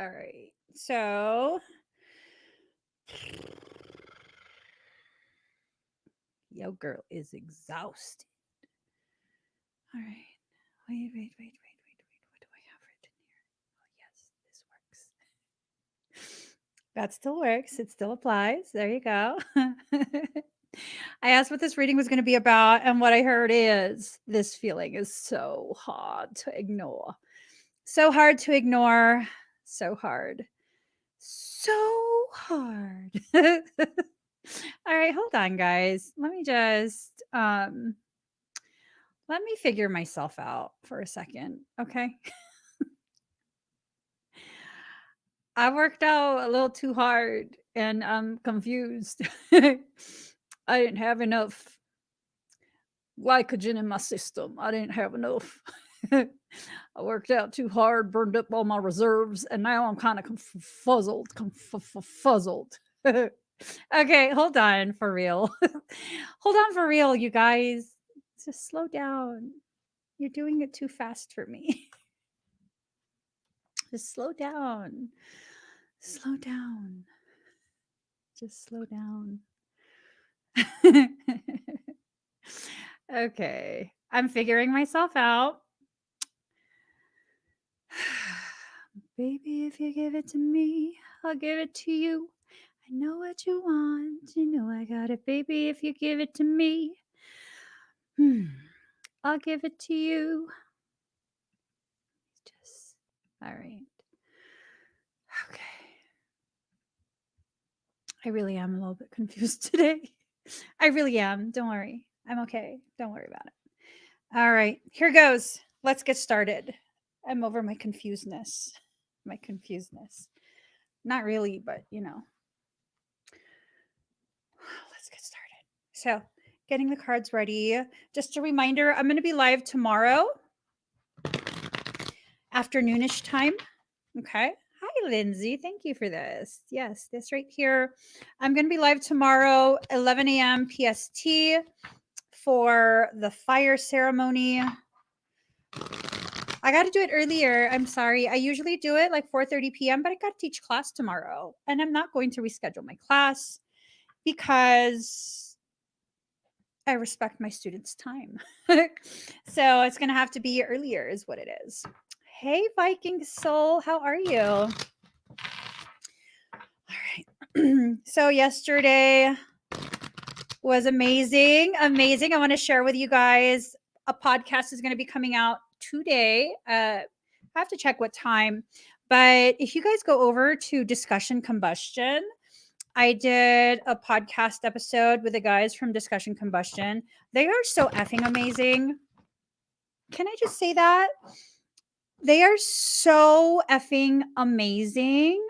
All right. So, yo girl is exhausted. All right. Wait. What do I have written here? Oh, yes, this works. That still works. It still applies. There you go. I asked what this reading was going to be about, and what I heard is this feeling is so hard to ignore. So hard to ignore. So hard. So hard. All right, hold on, guys. Let me figure myself out for a second, okay? I worked out a little too hard and I'm confused. I didn't have enough glycogen in my system. I didn't have enough. I worked out too hard, burned up all my reserves, and now I'm kind of confuzzled. Okay, hold on for real. Hold on for real, you guys. Just slow down. You're doing it too fast for me. Just slow down. Slow down. Just slow down. Okay. I'm figuring myself out. Baby, if you give it to me, I'll give it to you. I know what you want. You know I got it. Baby, if you give it to me, I'll give it to you. Just, all right. Okay. I really am a little bit confused today. I really am. Don't worry. I'm okay. Don't worry about it. All right. Here goes. Let's get started. I'm over my confusedness. My confusedness. Not really, but let's get started. So, getting the cards ready. Just a reminder, I'm going to be live tomorrow, afternoonish time. Okay. Hi, Lindsay. Thank you for this. Yes, this right here. I'm going to be live tomorrow, 11 a.m. PST, for the fire ceremony. I got to do it earlier. I'm sorry. I usually do it like 4:30 p.m., but I got to teach class tomorrow, and I'm not going to reschedule my class because I respect my students' time. So it's going to have to be earlier is what it is. Hey, Viking Soul, how are you? All right. So yesterday was amazing. Amazing. I want to share with you guys, a podcast is going to be coming out today. I have to check what time, but if you guys go over to Discussion Combustion, I did a podcast episode with the guys from Discussion Combustion. They are so effing amazing. Can I just say that? They are so effing amazing.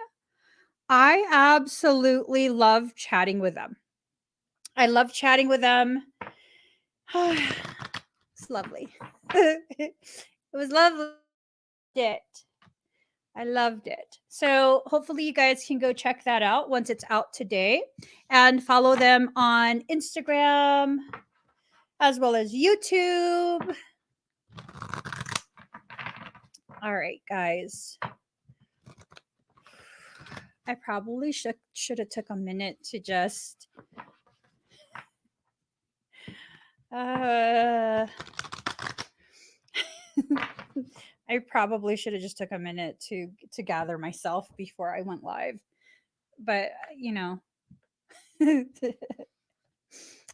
I absolutely love chatting with them. I love chatting with them. It's lovely. It was lovely. I loved it. So hopefully you guys can go check that out once it's out today, and follow them on Instagram as well as YouTube. All right, guys. I probably should have took a minute to just I probably should have just took a minute to gather myself before I went live. But,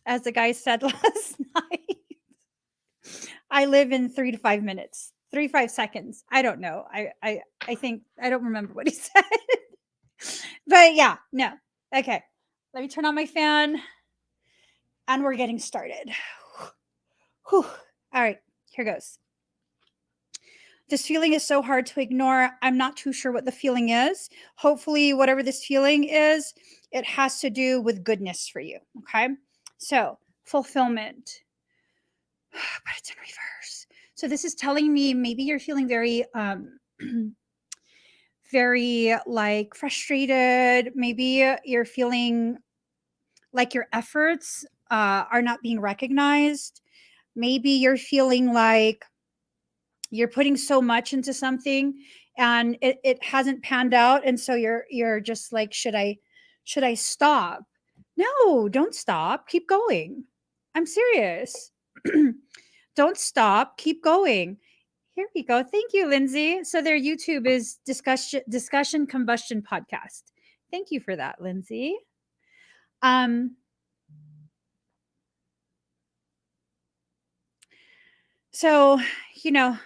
as the guy said last night, I live in 3 to 5 minutes, 3 to 5 seconds. I don't know. I think I don't remember what he said. But yeah, no. Okay. Let me turn on my fan and we're getting started. Whew. All right, here goes. This feeling is so hard to ignore. I'm not too sure what the feeling is. Hopefully, whatever this feeling is, it has to do with goodness for you. Okay. So, fulfillment. But it's in reverse. So, this is telling me maybe you're feeling very, very like frustrated. Maybe you're feeling like your efforts are not being recognized. Maybe you're feeling like you're putting so much into something and it hasn't panned out, and so you're just like, should I stop? No, don't stop. Keep going. I'm serious. Don't stop. Keep going. Here we go. Thank you, Lindsay. So their YouTube is discussion combustion podcast. Thank you for that, Lindsay. So, you know,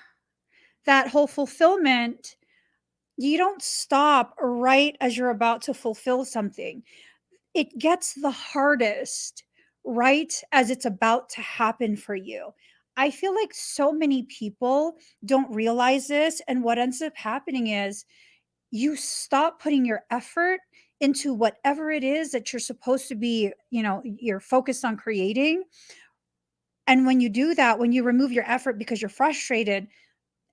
that whole fulfillment, you don't stop right as you're about to fulfill something. It gets the hardest right as it's about to happen for you. I feel like so many people don't realize this. And what ends up happening is you stop putting your effort into whatever it is that you're supposed to be, you're focused on creating. And when you do that, when you remove your effort because you're frustrated,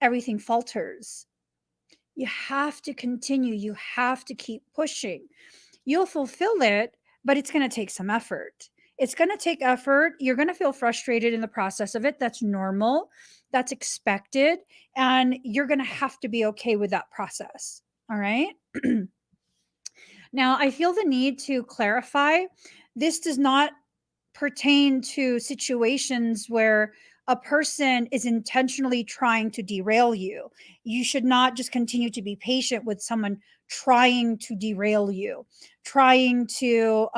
everything falters. You have to continue. You have to keep pushing. You'll fulfill it, but it's going to take some effort. It's going to take effort. You're going to feel frustrated in the process of it. That's normal. That's expected. And you're going to have to be okay with that process. All right. Now, I feel the need to clarify this does not pertain to situations where a person is intentionally trying to derail you. You should not just continue to be patient with someone trying to derail you, trying to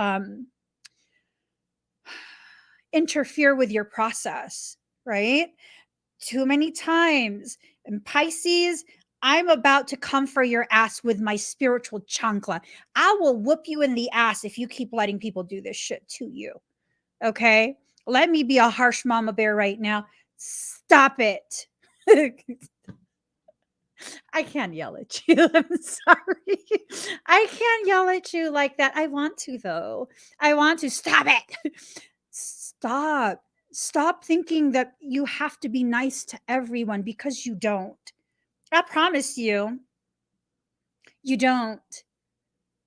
interfere with your process, right? Too many times. And Pisces, I'm about to come for your ass with my spiritual chancla. I will whoop you in the ass if you keep letting people do this shit to you. Okay? Let me be a harsh mama bear right now. Stop it. I can't yell at you. I'm sorry. I can't yell at you like that. I want to, though. I want to. Stop it. Stop. Stop thinking that you have to be nice to everyone because you don't. I promise you, you don't.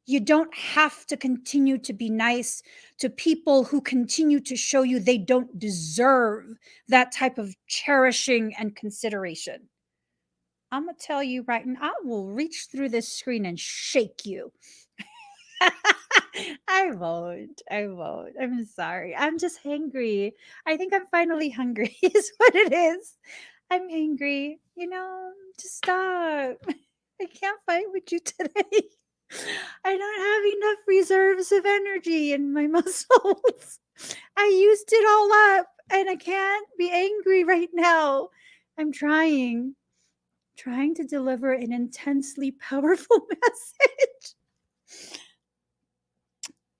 You don't have to continue to be nice to people who continue to show you they don't deserve that type of cherishing and consideration. I'm going to tell you right now, I will reach through this screen and shake you. I won't. I won't. I'm sorry. I'm just hangry. I think I'm finally hungry, is what it is. I'm angry. Just stop. I can't fight with you today. I don't have enough reserves of energy in my muscles. I used it all up and I can't be angry right now. I'm trying to deliver an intensely powerful message.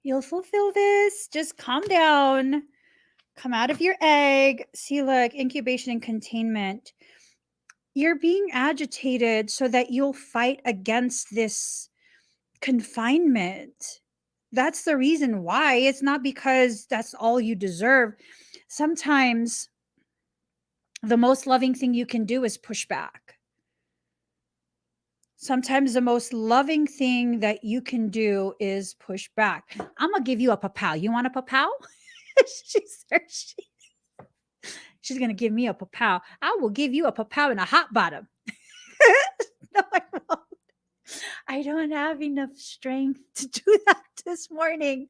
You'll fulfill this. Just calm down. Come out of your egg. See, look, incubation and containment. You're being agitated so that you'll fight against this confinement. That's the reason why. It's not because that's all you deserve. Sometimes the most loving thing you can do is push back. Sometimes the most loving thing that you can do is push back. I'm going to give you a papau. You want a papau? She's going to give me a papau. I will give you a papau and a hot bottom. No, I won't. I don't have enough strength to do that this morning.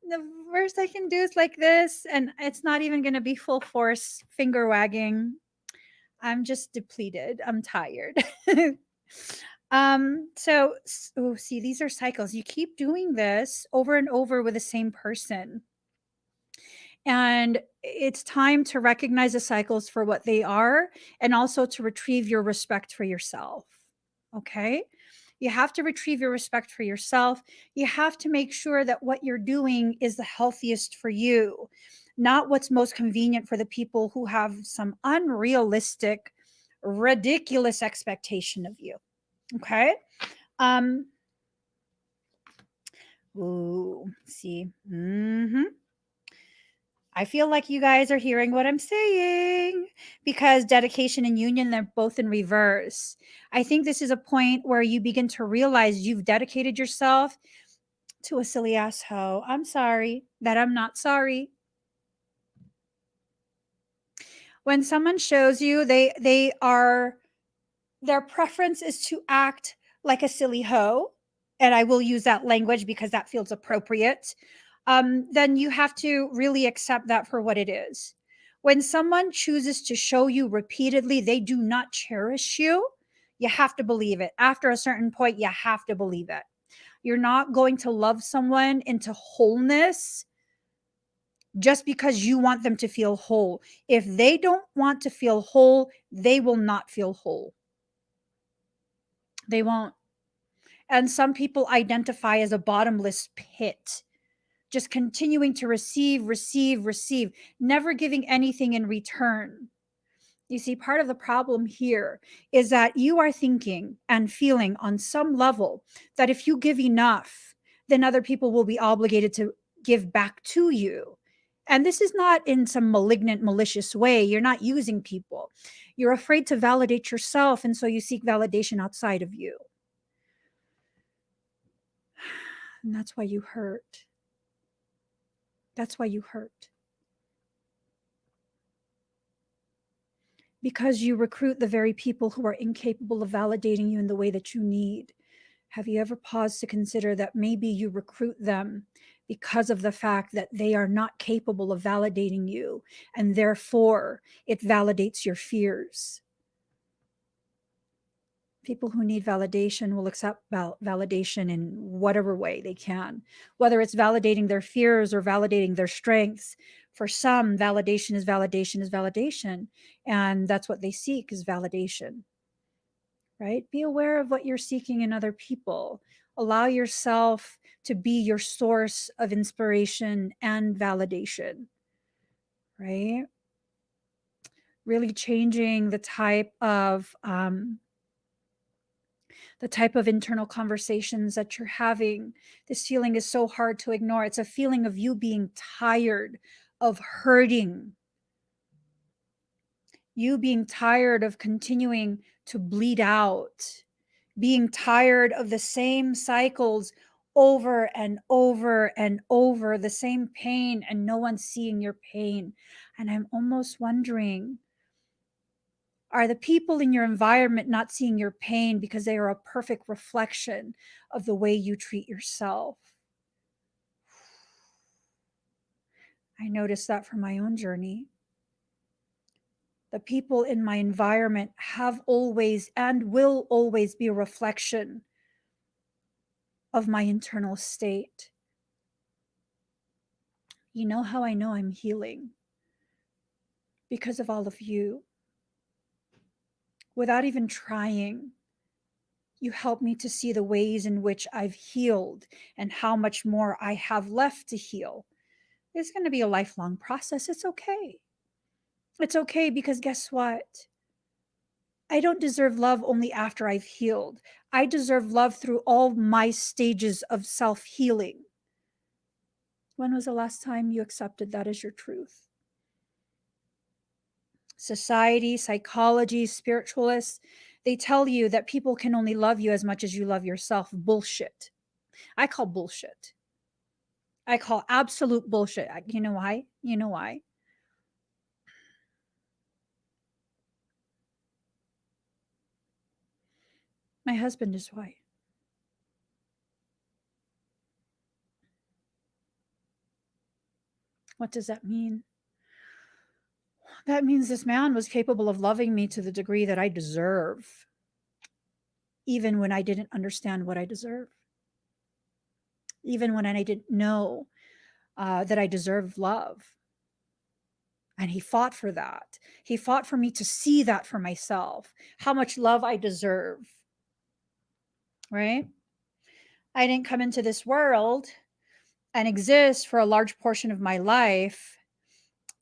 The worst I can do is like this, and it's not even going to be full force finger wagging. I'm just depleted. I'm tired. See, these are cycles. You keep doing this over and over with the same person. And it's time to recognize the cycles for what they are and also to retrieve your respect for yourself. Okay? You have to retrieve your respect for yourself. You have to make sure that what you're doing is the healthiest for you, not what's most convenient for the people who have some unrealistic, ridiculous expectation of you. Okay? See. I feel like you guys are hearing what I'm saying because dedication and union, they're both in reverse. I think this is a point where you begin to realize you've dedicated yourself to a silly asshole. I'm sorry that I'm not sorry. When someone shows you they are their preference is to act like a silly hoe, and I will use that language because that feels appropriate, then you have to really accept that for what it is. When someone chooses to show you repeatedly they do not cherish you, you have to believe it. After a certain point, you have to believe it. You're not going to love someone into wholeness just because you want them to feel whole. If they don't want to feel whole, they will not feel whole. They won't. And some people identify as a bottomless pit, just continuing to receive, receive, receive, never giving anything in return. You see, part of the problem here is that you are thinking and feeling on some level that if you give enough, then other people will be obligated to give back to you. And this is not in some malignant, malicious way. You're not using people. You're afraid to validate yourself. And so you seek validation outside of you. And that's why you hurt. That's why you hurt. Because you recruit the very people who are incapable of validating you in the way that you need. Have you ever paused to consider that maybe you recruit them because of the fact that they are not capable of validating you, and therefore it validates your fears? People who need validation will accept validation in whatever way they can, whether it's validating their fears or validating their strengths. For some, validation is validation is validation, and that's what they seek, is validation. Right? Be aware of what you're seeking in other people. Allow yourself to be your source of inspiration and validation. Right? Really changing the type of internal conversations that you're having. This feeling is so hard to ignore. It's a feeling of you being tired of hurting, you being tired of continuing to bleed out, being tired of the same cycles over and over and over, the same pain, and no one seeing your pain. And I'm almost wondering, are the people in your environment not seeing your pain because they are a perfect reflection of the way you treat yourself? I noticed that from my own journey. The people in my environment have always and will always be a reflection of my internal state. You know how I know I'm healing? Because of all of you. Without even trying, you help me to see the ways in which I've healed and how much more I have left to heal. It's going to be a lifelong process. It's okay. It's okay, because guess what? I don't deserve love only after I've healed. I deserve love through all my stages of self-healing. When was the last time you accepted that as your truth? Society, psychology, spiritualists, they tell you that people can only love you as much as you love yourself. Bullshit. I call bullshit. I call absolute bullshit. You know why? You know why? My husband is why. What does that mean? That means this man was capable of loving me to the degree that I deserve, even when I didn't understand what I deserve, even when I didn't know that I deserved love. And he fought for that. He fought for me to see that for myself, how much love I deserve. Right? I didn't come into this world and exist for a large portion of my life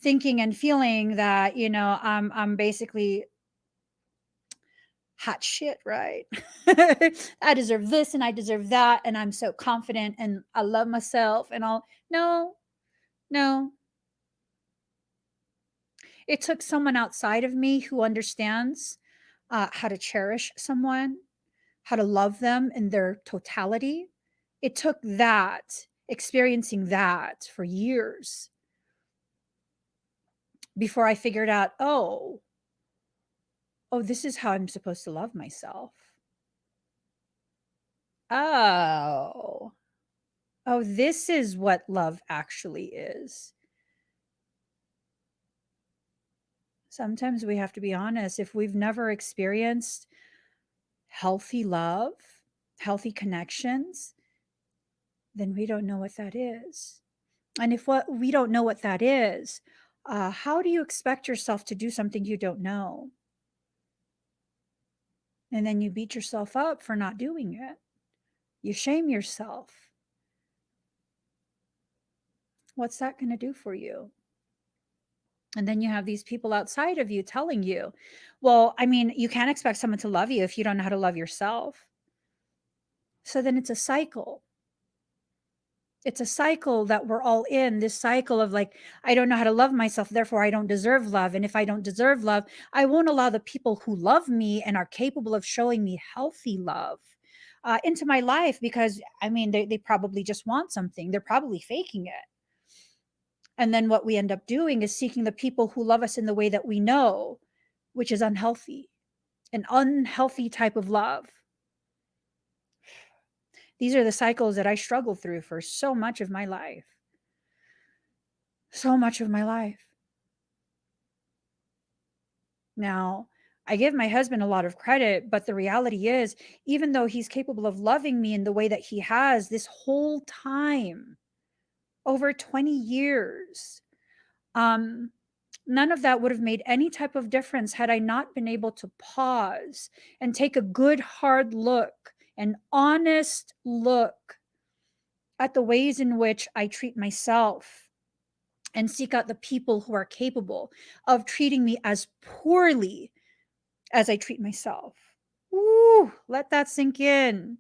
thinking and feeling that, I'm basically hot shit, right? I deserve this and I deserve that, and I'm so confident and I love myself and all. No, no. It took someone outside of me who understands how to cherish someone, how to love them in their totality. It took that, experiencing that for years before I figured out, oh, Oh, this is how I'm supposed to love myself. Oh. Oh, this is what love actually is. Sometimes we have to be honest. If we've never experienced healthy love, healthy connections, then we don't know what that is. And if what we don't know what that is, how do you expect yourself to do something you don't know? And then you beat yourself up for not doing it. You shame yourself. What's that going to do for you? And then you have these people outside of you telling you, well, I mean, you can't expect someone to love you if you don't know how to love yourself. So then it's a cycle. It's a cycle that we're all in, this cycle of like, I don't know how to love myself, therefore I don't deserve love. And if I don't deserve love, I won't allow the people who love me and are capable of showing me healthy love into my life, because I mean, they probably just want something. They're probably faking it. And then what we end up doing is seeking the people who love us in the way that we know, which is unhealthy, an unhealthy type of love. These are the cycles that I struggle through for so much of my life. So much of my life. Now, I give my husband a lot of credit, but the reality is, even though he's capable of loving me in the way that he has this whole time, over 20 years, um, none of that would have made any type of difference had I not been able to pause and take a good, hard look, an honest look at the ways in which I treat myself and seek out the people who are capable of treating me as poorly as I treat myself. Ooh, let that sink in.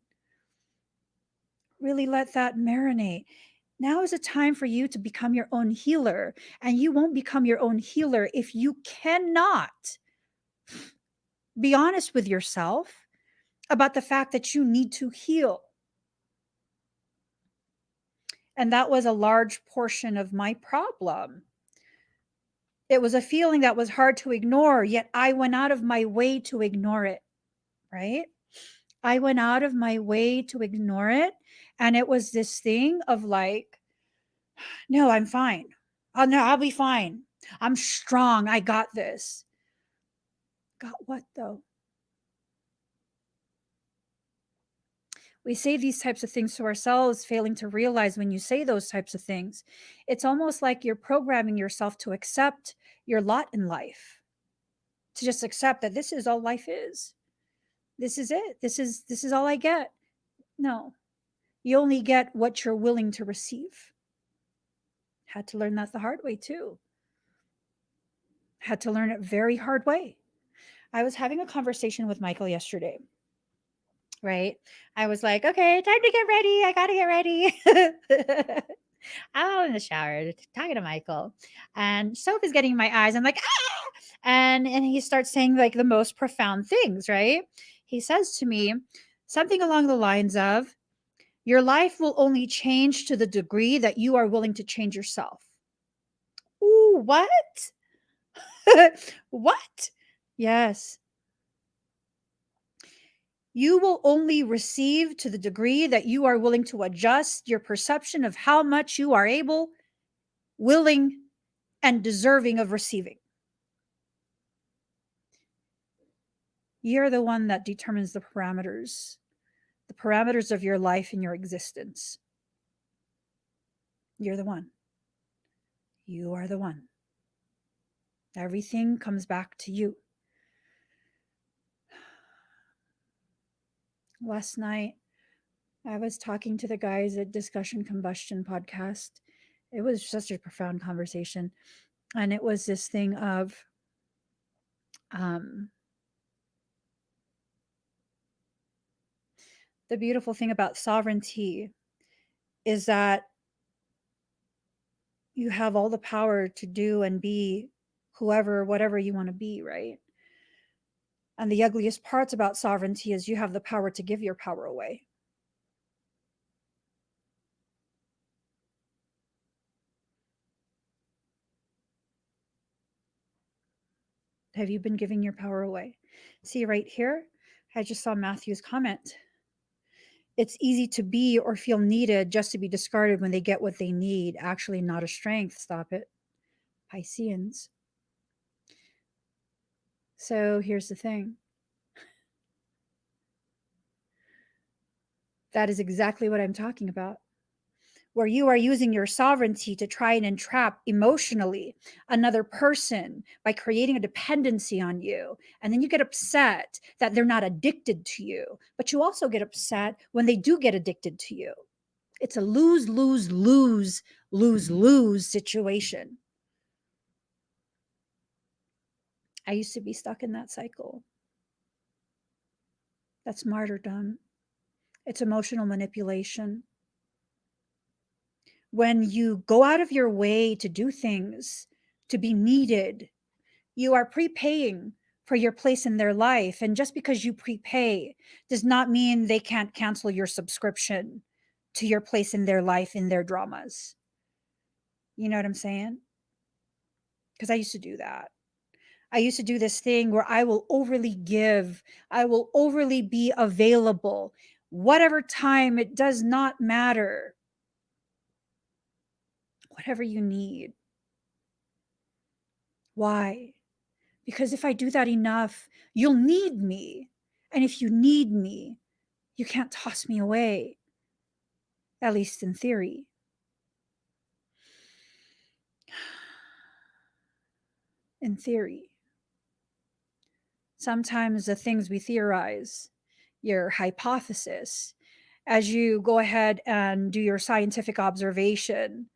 Really let that marinate. Now is a time for you to become your own healer, and you won't become your own healer if you cannot be honest with yourself about the fact that you need to heal. And that was a large portion of my problem. It was a feeling that was hard to ignore, yet I went out of my way to ignore it, right? I went out of my way to ignore it. And it was this thing of like, no, I'm fine. Oh, no, I'll be fine. I'm strong. I got this. Got what though? We say these types of things to ourselves, failing to realize when you say those types of things, it's almost like you're programming yourself to accept your lot in life, to just accept that this is all life is. This is it. This is all I get. No, you only get what you're willing to receive. Had to learn that the hard way too. Had to learn it very hard way. I was having a conversation with Michael yesterday, right? I was like, okay, time to get ready. I got to get ready. I'm all in the shower talking to Michael, and soap is getting in my eyes. I'm like, ah! And he starts saying like the most profound things, right? He says to me something along the lines of, your life will only change to the degree that you are willing to change yourself. Ooh, what? What? Yes. You will only receive to the degree that you are willing to adjust your perception of how much you are able, willing, and deserving of receiving. You're the one that determines the parameters of your life and your existence. You're the one. You are the one. Everything comes back to you. Last night, I was talking to the guys at Discussion Combustion podcast. It was such a profound conversation. And it was this thing of, the beautiful thing about sovereignty is that you have all the power to do and be whoever, whatever you want to be, right? And the ugliest parts about sovereignty is you have the power to give your power away. Have you been giving your power away? See right here, I just saw Matthew's comment. It's easy to be or feel needed just to be discarded when they get what they need. Actually, not a strength. Stop it. Pisceans. So here's the thing. That is exactly what I'm talking about. Where you are using your sovereignty to try and entrap emotionally another person by creating a dependency on you. And then you get upset that they're not addicted to you, but you also get upset when they do get addicted to you. It's a lose, lose, lose, lose, lose situation. I used to be stuck in that cycle. That's martyrdom. It's emotional manipulation. When you go out of your way to do things to be needed, you are prepaying for your place in their life. And just because you prepay does not mean they can't cancel your subscription to your place in their life, in their dramas. You know what I'm saying? Because I used to do that. I used to do this thing where I will overly give, I will overly be available, whatever time, it does not matter. Whatever you need. Why? Because if I do that enough, you'll need me. And if you need me, you can't toss me away, at least in theory. In theory. Sometimes the things we theorize, your hypothesis, as you go ahead and do your scientific observation,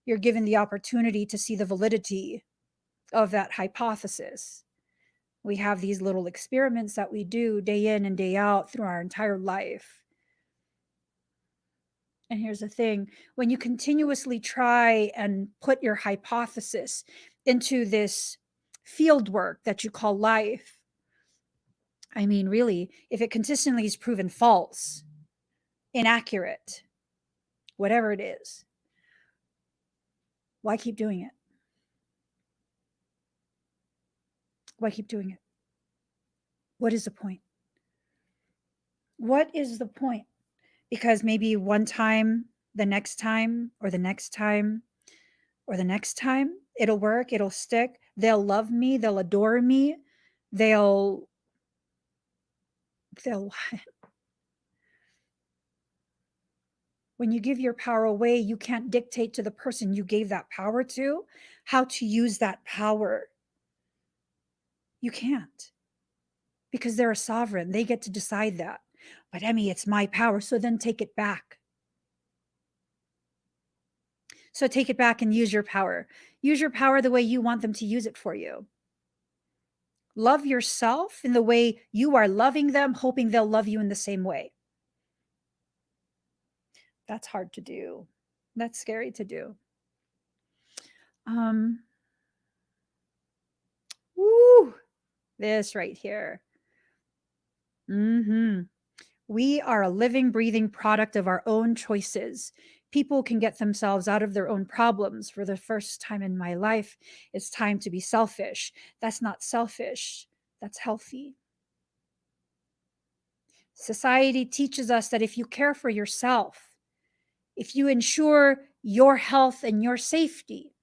you're given the opportunity to see the validity of that hypothesis. We have these little experiments that we do day in and day out through our entire life. And here's the thing, when you continuously try and put your hypothesis into this field work that you call life, I mean, really, if it consistently is proven false, inaccurate, whatever it is, why keep doing it? Why keep doing it? What is the point? What is the point? Because maybe one time, the next time, or the next time, or the next time, it'll work, it'll stick. They'll love me, they'll adore me, they'll when you give your power away, you can't dictate to the person you gave that power to how to use that power. You can't, because they're a sovereign. They get to decide that. But Emmy, it's my power. So then take it back. So take it back and use your power. Use your power the way you want them to use it for you. Love yourself in the way you are loving them, hoping they'll love you in the same way. That's hard to do. That's scary to do. Woo, this right here. We are a living, breathing product of our own choices. People can get themselves out of their own problems. For the first time in my life, it's time to be selfish. That's not selfish. That's healthy. Society teaches us that if you care for yourself, if you ensure your health and your safety,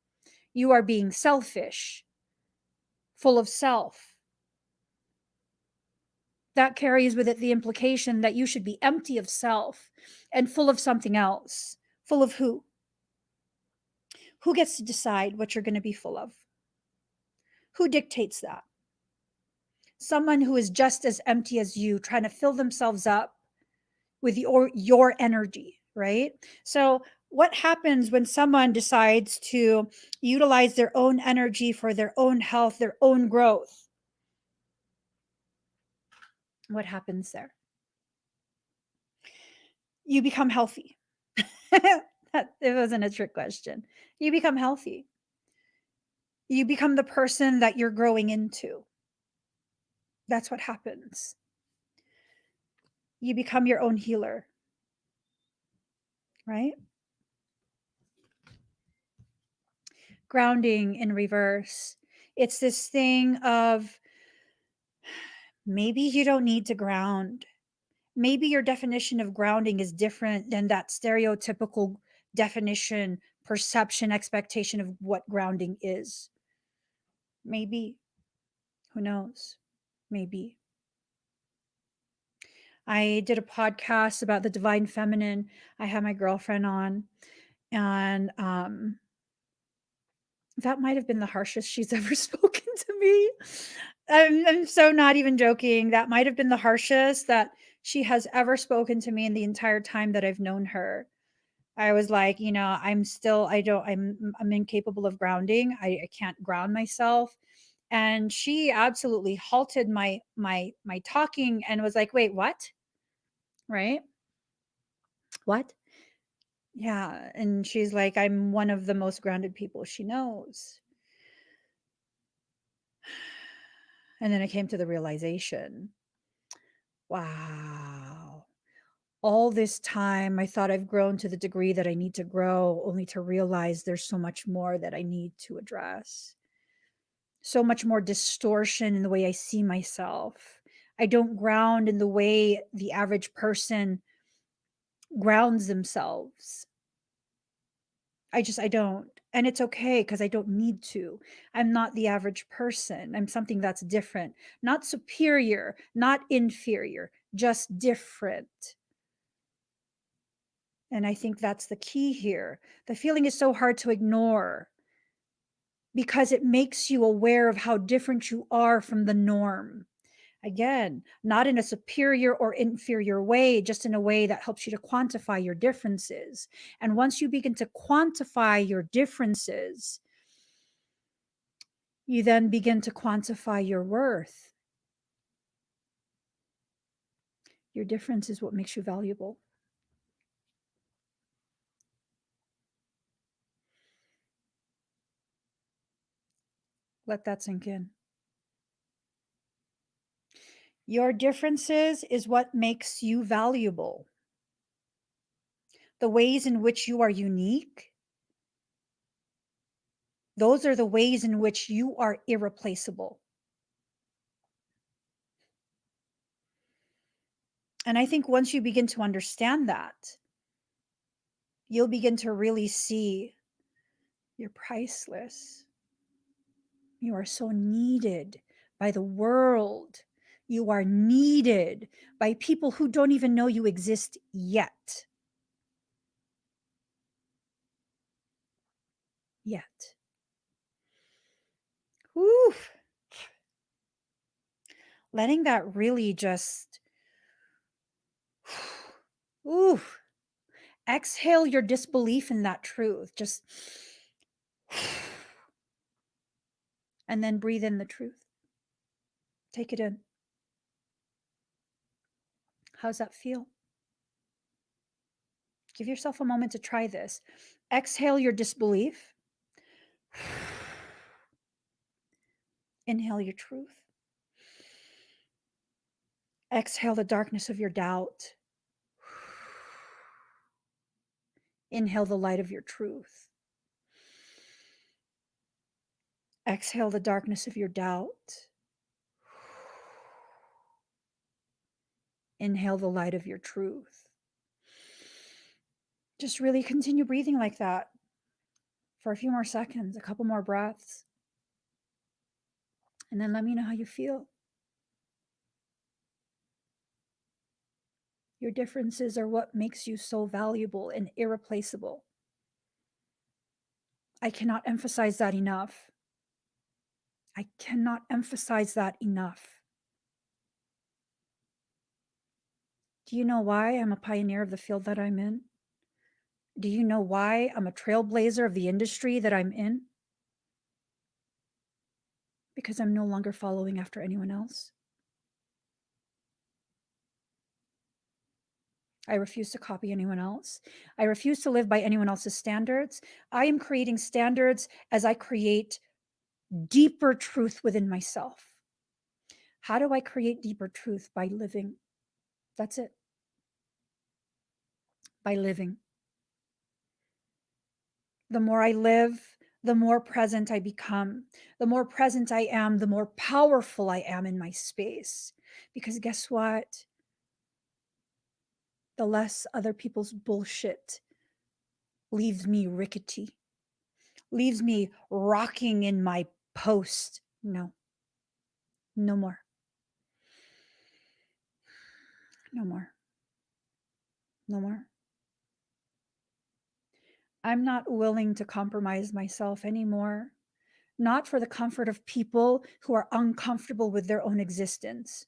you are being selfish, full of self. That carries with it the implication that you should be empty of self and full of something else. Full of who? Who gets to decide what you're going to be full of? Who dictates that? Someone who is just as empty as you, trying to fill themselves up with your energy, right? So what happens when someone decides to utilize their own energy for their own health, their own growth? What happens there? You become healthy. It wasn't a trick question. You become healthy. You become the person that you're growing into. That's what happens. You become your own healer, right? Grounding in reverse. It's this thing of maybe you don't need to ground. Maybe your definition of grounding is different than that stereotypical definition, perception, expectation of what grounding is. Maybe. Who knows? Maybe. I did a podcast about the divine feminine. I had my girlfriend on, and that might have been the harshest she's ever spoken to me. I'm so not even joking. That might have been the harshest that she has ever spoken to me in the entire time that I've known her. I was like, I'm incapable of grounding. I can't ground myself. And she absolutely halted my talking and was like, wait, what? Right? What? Yeah. And she's like, I'm one of the most grounded people she knows. And then I came to the realization, wow, all this time I thought I've grown to the degree that I need to grow, only to realize there's so much more that I need to address. So much more distortion in the way I see myself. I don't ground in the way the average person grounds themselves. I don't. And it's okay because I don't need to. I'm not the average person. I'm something that's different, not superior, not inferior, just different. And I think that's the key here. The feeling is so hard to ignore because it makes you aware of how different you are from the norm. Again, not in a superior or inferior way, just in a way that helps you to quantify your differences. And once you begin to quantify your differences, you then begin to quantify your worth. Your difference is what makes you valuable. Let that sink in. Your differences is what makes you valuable. The ways in which you are unique, those are the ways in which you are irreplaceable. And I think once you begin to understand that, you'll begin to really see you're priceless. You are so needed by the world. You are needed by people who don't even know you exist yet. Yet. Whew. Letting that really just, ooh, exhale your disbelief in that truth. Just, and then breathe in the truth. Take it in. How's that feel? Give yourself a moment to try this. Exhale your disbelief. Inhale your truth. Exhale the darkness of your doubt. Inhale the light of your truth. Exhale the darkness of your doubt. Inhale the light of your truth. Just really continue breathing like that for a few more seconds, a couple more breaths. And then let me know how you feel. Your differences are what makes you so valuable and irreplaceable. I cannot emphasize that enough. I cannot emphasize that enough. Do you know why I'm a pioneer of the field that I'm in? Do you know why I'm a trailblazer of the industry that I'm in? Because I'm no longer following after anyone else. I refuse to copy anyone else. I refuse to live by anyone else's standards. I am creating standards as I create deeper truth within myself. How do I create deeper truth? By living. That's it. By living. The more I live, the more present I become. The more present I am, the more powerful I am in my space. Because guess what? The less other people's bullshit leaves me rickety, leaves me rocking in my post. No, no more. No more. No more. I'm not willing to compromise myself anymore, not for the comfort of people who are uncomfortable with their own existence.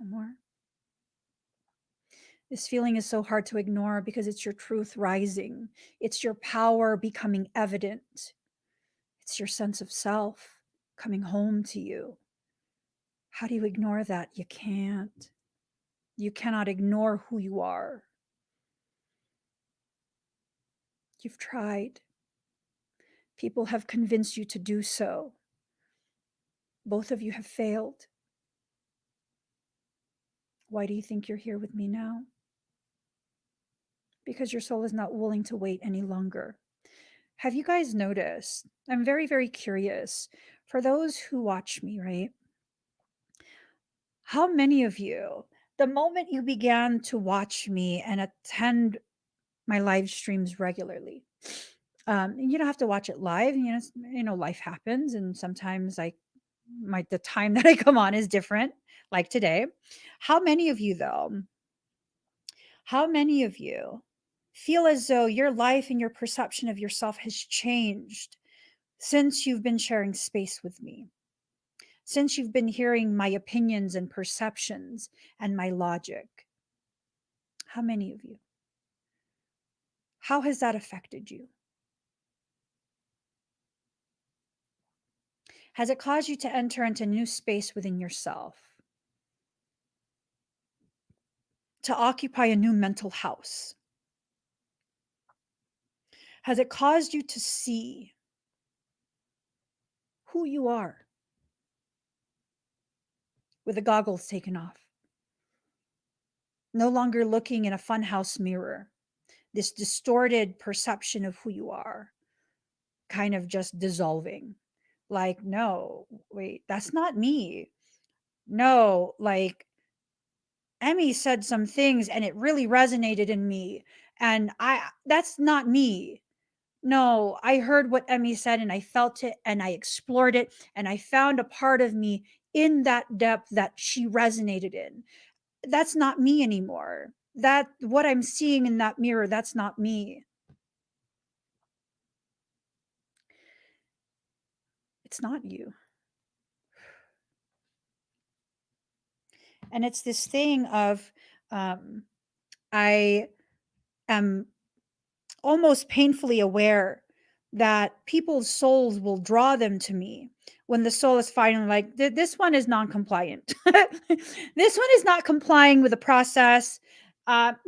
No more. This feeling is so hard to ignore because it's your truth rising. It's your power becoming evident. It's your sense of self coming home to you. How do you ignore that? You can't. You cannot ignore who you are. You've tried. People have convinced you to do so. Both of you have failed. Why do you think you're here with me now? Because your soul is not willing to wait any longer. Have you guys noticed? I'm very, very curious. For those who watch me, right? How many of you, the moment you began to watch me and attend my live streams regularly, you don't have to watch it live. Life happens, and sometimes the time that I come on is different, like today. How many of you, though? How many of you feel as though your life and your perception of yourself has changed since you've been sharing space with me? Since you've been hearing my opinions and perceptions and my logic? How many of you? How has that affected you? Has it caused you to enter into new space within yourself? To occupy a new mental house? Has it caused you to see who you are with the goggles taken off? No longer looking in a funhouse mirror, this distorted perception of who you are kind of just dissolving. Like, no, wait, that's not me. No, like, Emmy said some things and it really resonated in me. And that's not me. No, I heard what Emmy said and I felt it and I explored it and I found a part of me in that depth that she resonated in. That's not me anymore. That what I'm seeing in that mirror, that's not me. It's not you. And it's this thing of I am almost painfully aware that people's souls will draw them to me when the soul is finally like, this one is non-compliant. This one is not complying with the process.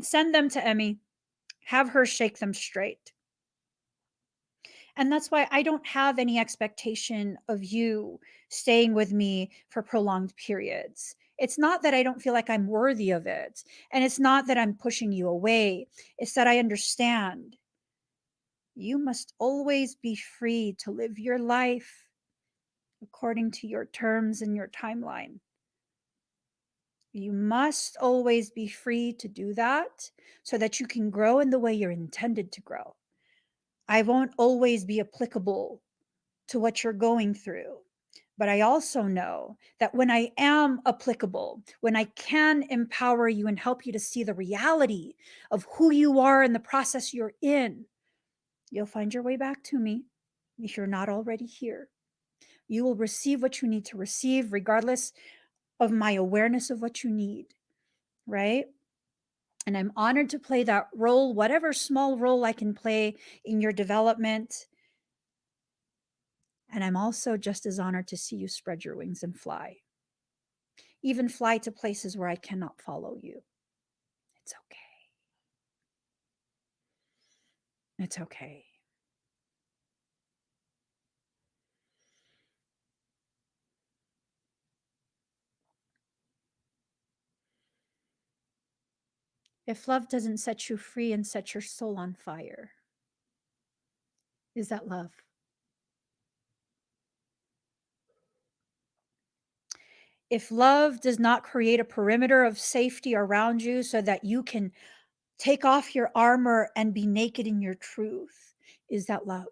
Send them to Emmy. Have her shake them straight. And that's why I don't have any expectation of you staying with me for prolonged periods. It's not that I don't feel like I'm worthy of it. And it's not that I'm pushing you away. It's that I understand you must always be free to live your life according to your terms and your timeline. You must always be free to do that so that you can grow in the way you're intended to grow. I won't always be applicable to what you're going through. But I also know that when I am applicable, when I can empower you and help you to see the reality of who you are and the process you're in, you'll find your way back to me if you're not already here. You will receive what you need to receive, regardless of my awareness of what you need, right? And I'm honored to play that role, whatever small role I can play in your development. And I'm also just as honored to see you spread your wings and fly, even fly to places where I cannot follow you. It's okay. It's okay. If love doesn't set you free and set your soul on fire, Is that love? If love does not create a perimeter of safety around you so that you can take off your armor and be naked in your truth, is that love?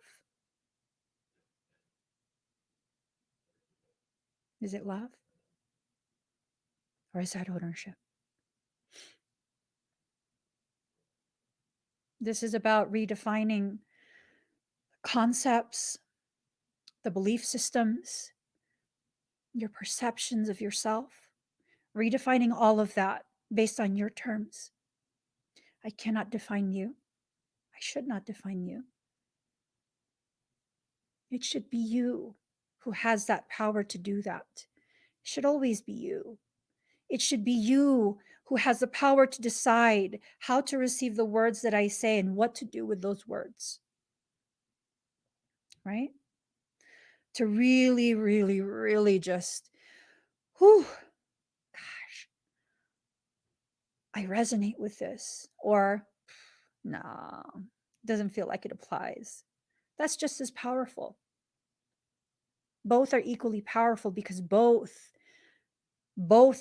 Is it love? Or is that ownership? This is about redefining concepts, the belief systems, your perceptions of yourself, redefining all of that based on your terms. I cannot define you. I should not define you. It should be you who has that power to do that. It should always be you. It should be you who has the power to decide how to receive the words that I say and what to do with those words. Right? To really, really, really just, whew, gosh, I resonate with this. Or, no, doesn't feel like it applies. That's just as powerful. Both are equally powerful because both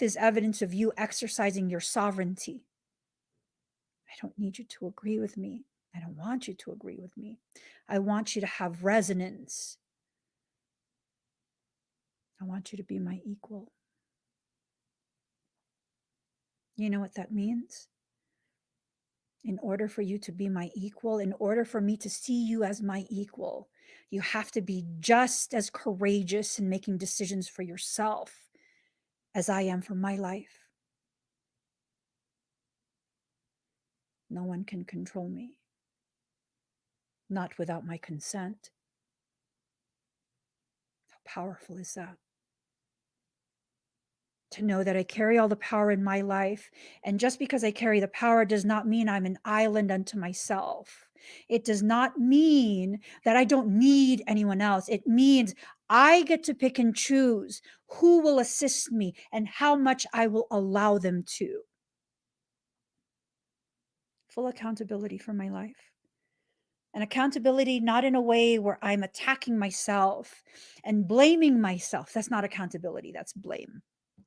is evidence of you exercising your sovereignty. I don't need you to agree with me. I don't want you to agree with me. I want you to have resonance. I want you to be my equal. You know what that means? In order for you to be my equal, in order for me to see you as my equal, you have to be just as courageous in making decisions for yourself as I am for my life. No one can control me, not without my consent. How powerful is that? To know that I carry all the power in my life. And just because I carry the power does not mean I'm an island unto myself. It does not mean that I don't need anyone else. It means I get to pick and choose who will assist me and how much I will allow them to. Full accountability for my life. And accountability not in a way where I'm attacking myself and blaming myself. That's not accountability, that's blame.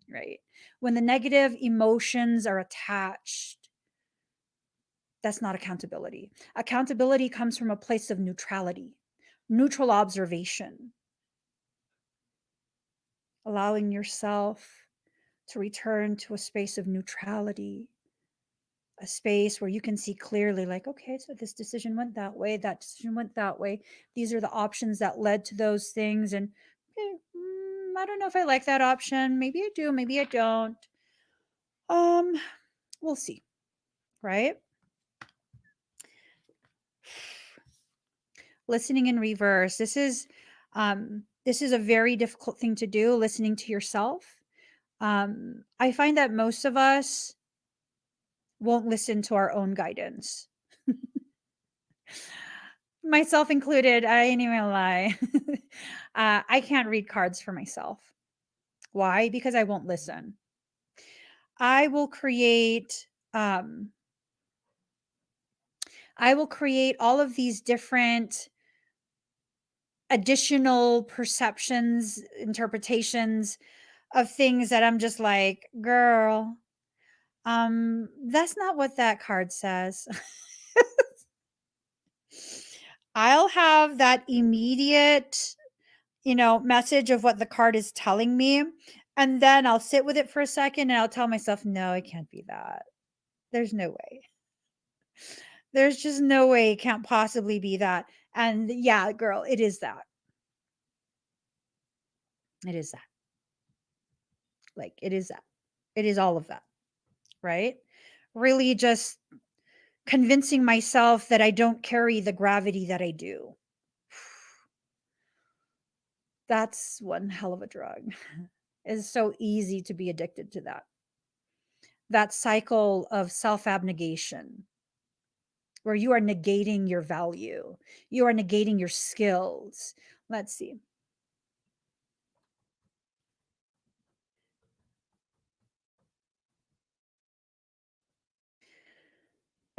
Right? When the negative emotions are attached, that's not accountability. Accountability comes from a place of neutrality, neutral observation, allowing yourself to return to a space of neutrality, a space where you can see clearly, like, okay, so this decision went that way, that decision went that way. These are the options that led to those things. And okay, I don't know if I like that option. Maybe I do, maybe I don't. We'll see, right? Listening in reverse. This is a very difficult thing to do, listening to yourself. I find that most of us won't listen to our own guidance. Myself included. I ain't even gonna lie. I can't read cards for myself. Why? Because I won't listen. I will create all of these different additional perceptions, interpretations of things that I'm just like, girl, that's not what that card says. I'll have that immediate, message of what the card is telling me. And then I'll sit with it for a second and I'll tell myself, no, it can't be that. There's no way. There's just no way it can't possibly be that. And yeah, girl, it is that. It is that. Like, it is that. It is all of that. Right? Really just convincing myself that I don't carry the gravity that I do. That's one hell of a drug. It's so easy to be addicted to that. That cycle of self-abnegation where you are negating your value. You are negating your skills. Let's see.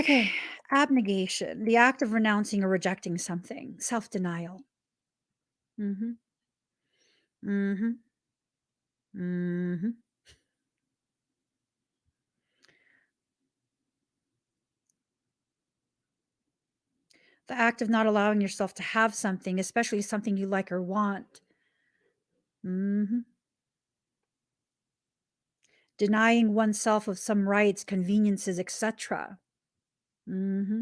Okay. Abnegation, the act of renouncing or rejecting something. Self-denial. Mm-hmm. Mm-hmm. Mm-hmm. The act of not allowing yourself to have something, especially something you like or want. Mm-hmm. Denying oneself of some rights, conveniences, etc. Mm-hmm.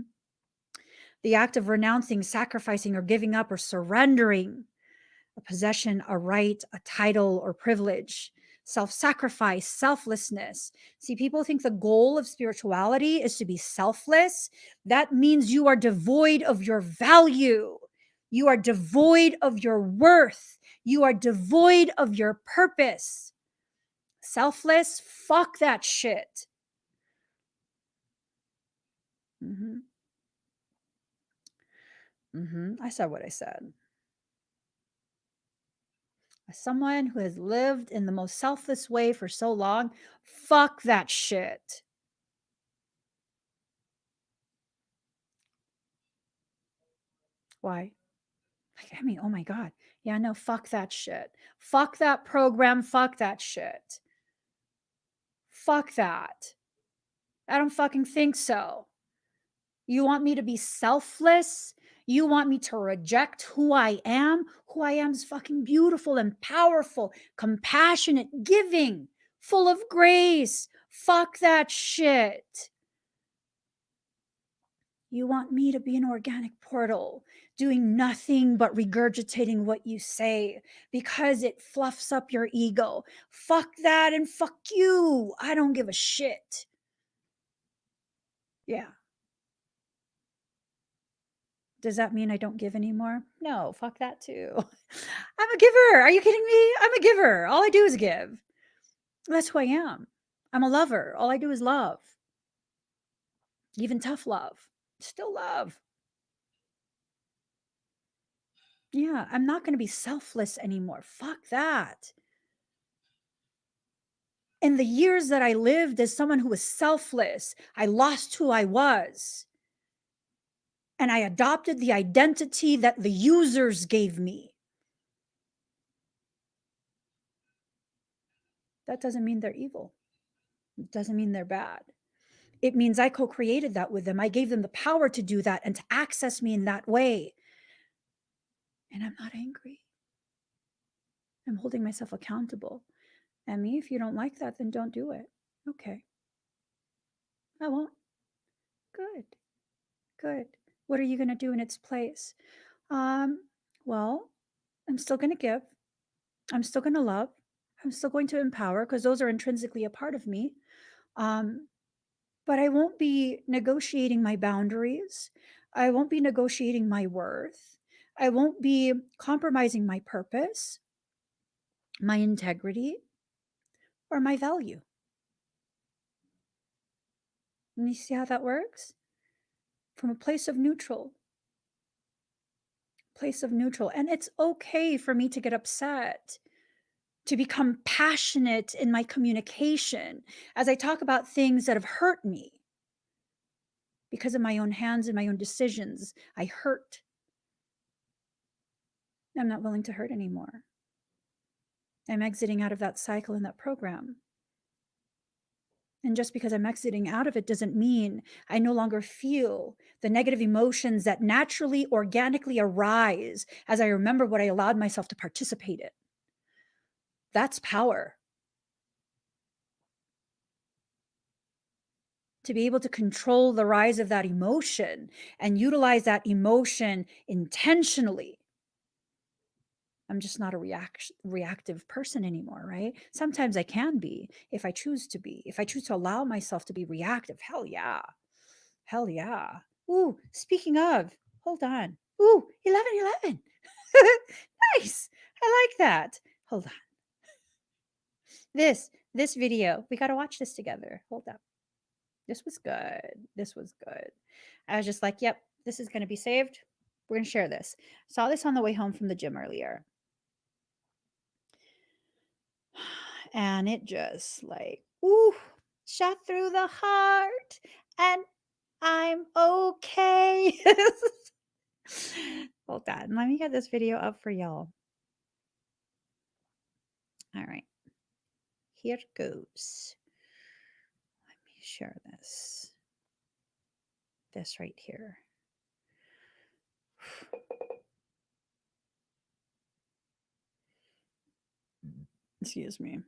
The act of renouncing, sacrificing, or giving up or surrendering a possession, a right, a title, or privilege. Self sacrifice, selflessness. See, people think the goal of spirituality is to be selfless. That means you are devoid of your value. You are devoid of your worth. You are devoid of your purpose. Selfless, fuck that shit. Mm-hmm. Mm-hmm. I said what I said. As someone who has lived in the most selfless way for so long, fuck that shit. Why? I mean, oh my God. Yeah, no, fuck that shit. Fuck that program. Fuck that shit. Fuck that. I don't fucking think so. You want me to be selfless? You want me to reject who I am? Who I am is fucking beautiful and powerful, compassionate, giving, full of grace. Fuck that shit. You want me to be an organic portal, doing nothing but regurgitating what you say because it fluffs up your ego. Fuck that and fuck you. I don't give a shit. Yeah. Does that mean I don't give anymore? No, fuck that too. I'm a giver. Are you kidding me? I'm a giver. All I do is give. That's who I am. I'm a lover. All I do is love. Even tough love. Still love. Yeah, I'm not going to be selfless anymore. Fuck that. In the years that I lived as someone who was selfless, I lost who I was. And I adopted the identity that the users gave me. That doesn't mean they're evil. It doesn't mean they're bad. It means I co created that with them. I gave them the power to do that and to access me in that way. And I'm not angry. I'm holding myself accountable. And me, if you don't like that, then don't do it. Okay. I won't. Good. Good. What are you going to do in its place? Well, I'm still going to give. I'm still going to love. I'm still going to empower because those are intrinsically a part of me. But I won't be negotiating my boundaries. I won't be negotiating my worth. I won't be compromising my purpose, my integrity, or my value. And you see how that works? From a place of neutral. And it's okay for me to get upset, to become passionate in my communication as I talk about things that have hurt me. Because of my own hands and my own decisions, I hurt. I'm not willing to hurt anymore. I'm exiting out of that cycle and that program. And just because I'm exiting out of it doesn't mean I no longer feel the negative emotions that naturally, organically arise as I remember what I allowed myself to participate in. That's power. To be able to control the rise of that emotion and utilize that emotion intentionally. I'm just not a reactive person anymore, right? Sometimes I can be if I choose to be. If I choose to allow myself to be reactive, hell yeah. Hell yeah. Ooh, speaking of, hold on. Ooh, 11:11. Nice. I like that. Hold on. This video, we got to watch this together. Hold up. This was good. This was good. I was just like, yep, this is going to be saved. We're going to share this. Saw this on the way home from the gym earlier. And it just like, ooh, shot through the heart. And I'm okay. Hold on. Let me get this video up for y'all. All right. Here goes. Let me share this. This right here. Excuse me.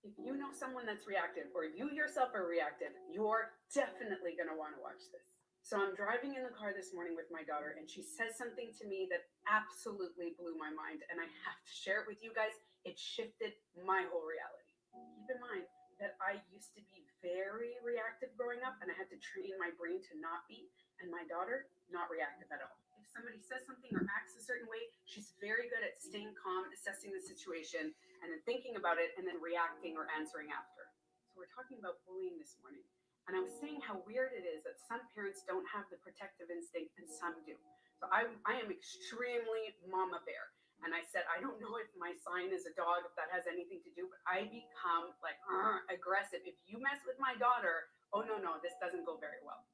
If you know someone that's reactive or you yourself are reactive, you're definitely going to want to watch this. So I'm driving in the car this morning with my daughter, and she says something to me that absolutely blew my mind, and I have to share it with you guys. It shifted my whole reality. Keep in mind that I used to be very reactive growing up, and I had to train my brain to not be, and my daughter, not reactive at all. If somebody says something or acts a certain way, she's very good at staying calm, assessing the situation, and then thinking about it and then reacting or answering after. So we're talking about bullying this morning. And I was saying how weird it is that some parents don't have the protective instinct and some do. So I am extremely mama bear. And I said, I don't know if my sign is a dog, if that has anything to do, but I become like aggressive. If you mess with my daughter, oh no, this doesn't go very well.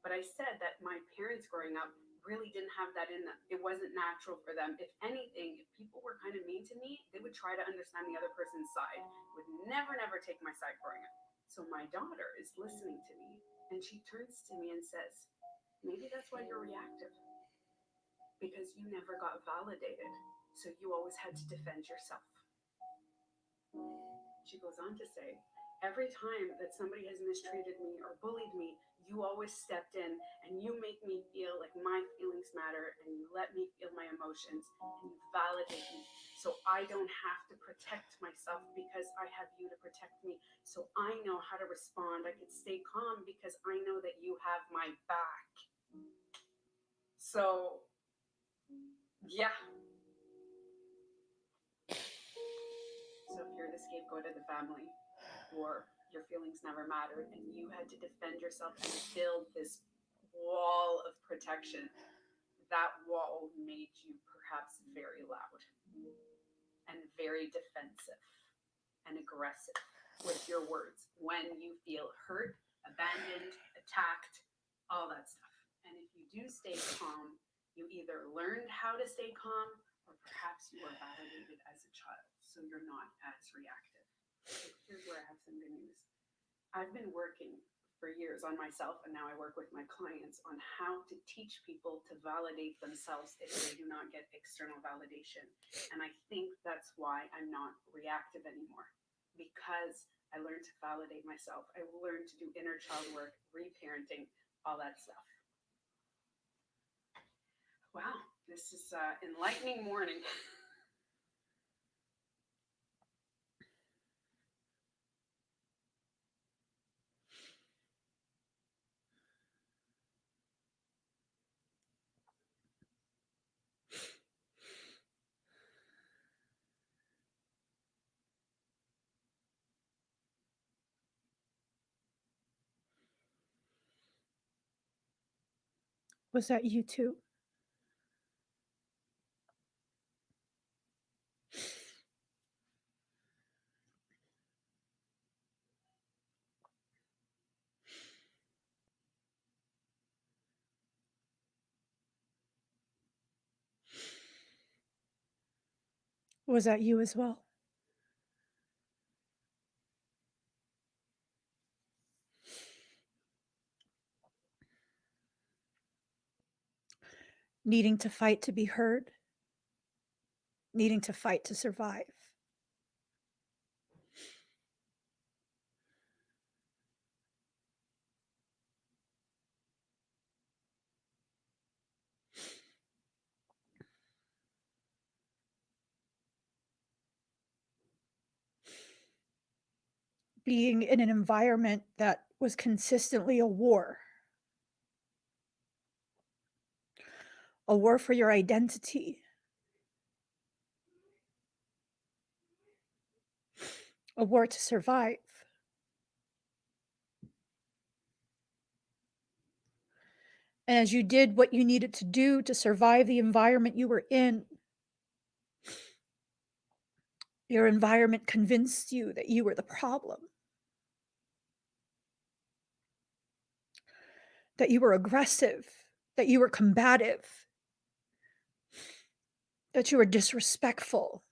But I said that my parents growing up really didn't have that in them. It wasn't natural for them. If anything, if people were kind of mean to me, they would try to understand the other person's side, would never take my side growing up. So my daughter is listening to me and she turns to me and says, maybe that's why you're reactive, because you never got validated. So you always had to defend yourself. She goes on to say, every time that somebody has mistreated me or bullied me, you always stepped in and you make me feel like my feelings matter and you let me feel my emotions and you validate me. So I don't have to protect myself because I have you to protect me. So I know how to respond. I can stay calm because I know that you have my back. So, yeah. So if you're the scapegoat of the family, or your feelings never mattered and you had to defend yourself and build this wall of protection, that wall made you perhaps very loud and very defensive and aggressive with your words when you feel hurt, abandoned, attacked, all that stuff. And if you do stay calm, you either learned how to stay calm or perhaps you were validated as a child, so you're not as reactive. So here's where I have some good news. I've been working for years on myself, and now I work with my clients on how to teach people to validate themselves if they do not get external validation. And I think that's why I'm not reactive anymore, because I learned to validate myself. I learned to do inner child work, reparenting, all that stuff. Wow, this is enlightening morning. Was that you too? Was that you as well? Needing to fight to be heard, needing to fight to survive. Being in an environment that was consistently a war for your identity, a war to survive. And as you did what you needed to do to survive the environment you were in, your environment convinced you that you were the problem. that you were aggressive, that you were combative, that you were disrespectful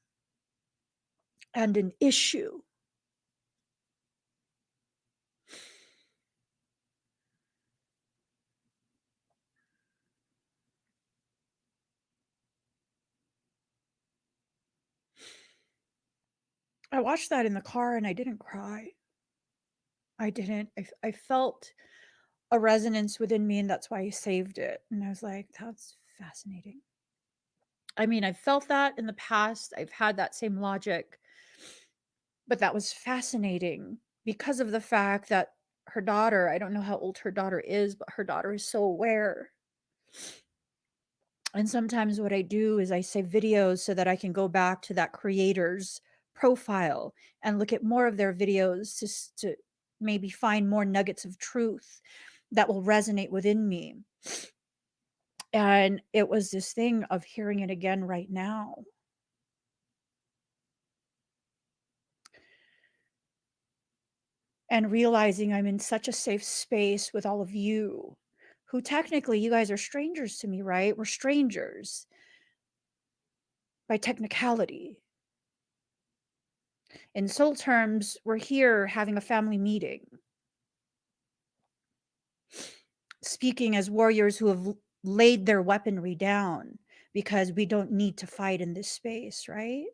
and an issue. I watched that in the car and I didn't cry. I didn't. I felt a resonance within me, and that's why I saved it. And I was like, that's fascinating. I mean, I've felt that in the past. I've had that same logic, but that was fascinating because of the fact that her daughter, I don't know how old her daughter is, but her daughter is so aware. And sometimes what I do is I save videos so that I can go back to that creator's profile and look at more of their videos to maybe find more nuggets of truth that will resonate within me. And it was this thing of hearing it again right now. And realizing I'm in such a safe space with all of you, who technically you guys are strangers to me, right? We're strangers by technicality. In soul terms, we're here having a family meeting, speaking as warriors who have laid their weaponry down because we don't need to fight in this space, right?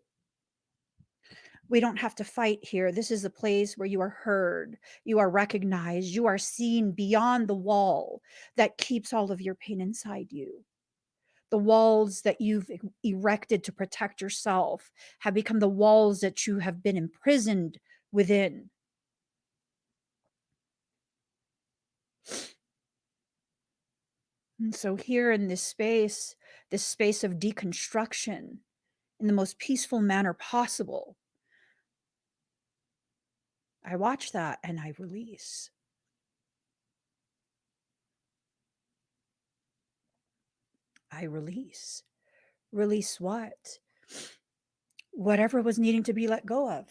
We don't have to fight here. This is a place where you are heard, you are recognized, you are seen beyond the wall that keeps all of your pain inside you. The walls that you've erected to protect yourself have become the walls that you have been imprisoned within. And so, here in this space of deconstruction in the most peaceful manner possible, I watch that and I release. I release. Release what? Whatever was needing to be let go of.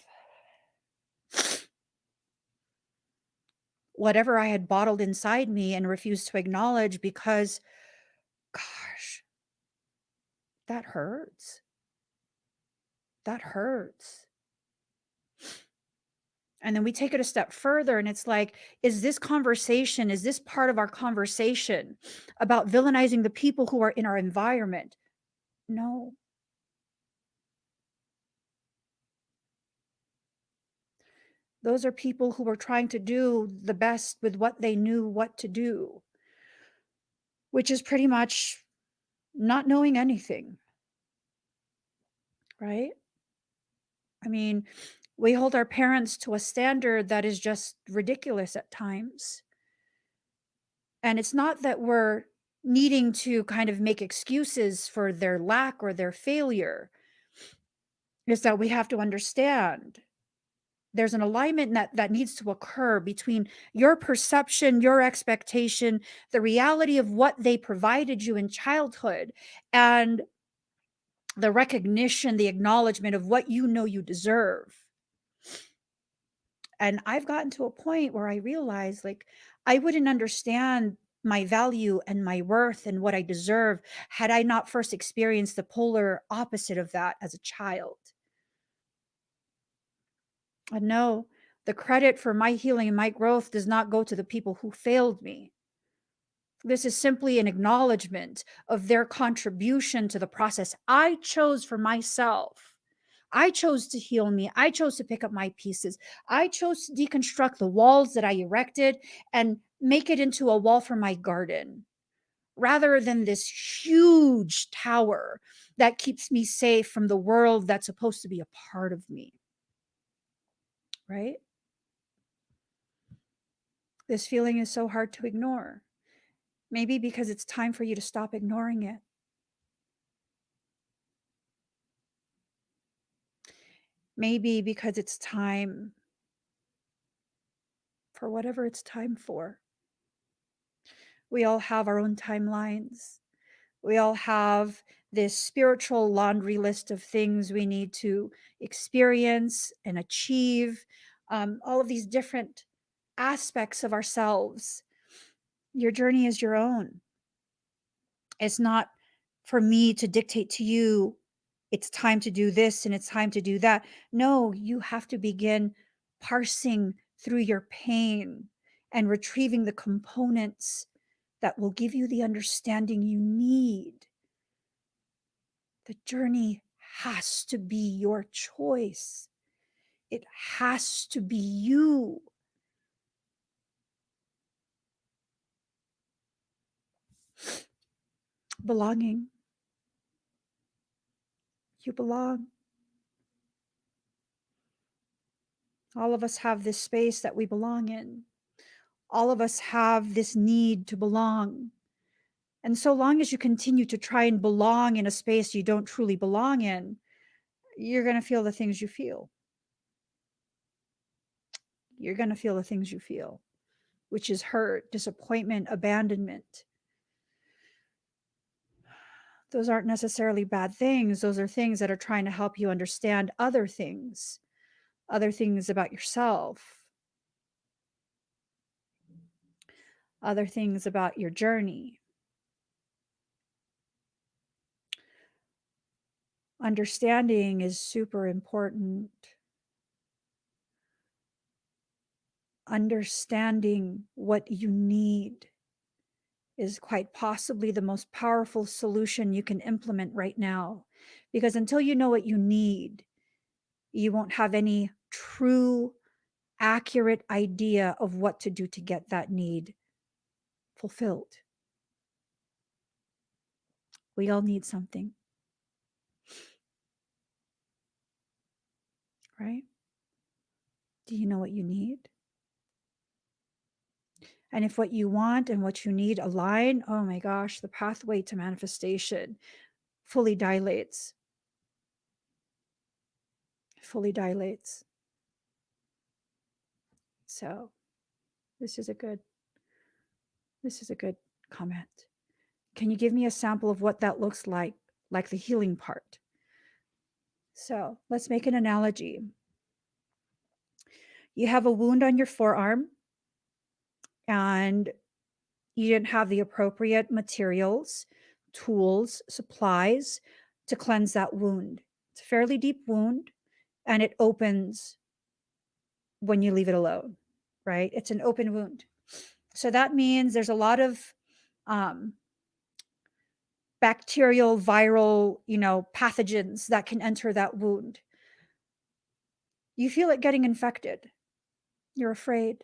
Whatever I had bottled inside me and refused to acknowledge because, gosh, that hurts. That hurts. And then we take it a step further and it's like, is this part of our conversation about villainizing the people who are in our environment? No. Those are people who were trying to do the best with what they knew what to do, which is pretty much not knowing anything, right? I mean, we hold our parents to a standard that is just ridiculous at times. And it's not that we're needing to kind of make excuses for their lack or their failure. It's that we have to understand there's an alignment that needs to occur between your perception, your expectation, the reality of what they provided you in childhood, and the recognition, the acknowledgement of what you know you deserve. And I've gotten to a point where I realize, like, I wouldn't understand my value and my worth and what I deserve had I not first experienced the polar opposite of that as a child. And no, the credit for my healing and my growth does not go to the people who failed me. This is simply an acknowledgement of their contribution to the process I chose for myself. I chose to heal me. I chose to pick up my pieces. I chose to deconstruct the walls that I erected and make it into a wall for my garden rather than this huge tower that keeps me safe from the world that's supposed to be a part of me. Right? This feeling is so hard to ignore. Maybe because it's time for you to stop ignoring it. Maybe because it's time for whatever it's time for. We all have our own timelines. We all have this spiritual laundry list of things we need to experience and achieve, all of these different aspects of ourselves. Your journey is your own. It's not for me to dictate to you, it's time to do this and it's time to do that. No, you have to begin parsing through your pain and retrieving the components that will give you the understanding you need. The journey has to be your choice. It has to be you. Belonging. You belong. All of us have this space that we belong in. All of us have this need to belong. And so long as you continue to try and belong in a space you don't truly belong in, you're going to feel the things you feel. You're going to feel the things you feel, which is hurt, disappointment, abandonment. Those aren't necessarily bad things. Those are things that are trying to help you understand other things about yourself, other things about your journey. Understanding is super important. Understanding what you need is quite possibly the most powerful solution you can implement right now. Because until you know what you need, you won't have any true, accurate idea of what to do to get that need fulfilled. We all need something, right? Do you know what you need? And if what you want and what you need align, oh my gosh, the pathway to manifestation fully dilates. Fully dilates. So this is a good comment. Can you give me a sample of what that looks like the healing part? So let's make an analogy. You have a wound on your forearm and you didn't have the appropriate materials, tools, supplies to cleanse that wound. It's a fairly deep wound and it opens when you leave it alone, right? It's an open wound. So that means there's a lot of bacterial, viral, pathogens that can enter that wound. You feel it getting infected. You're afraid.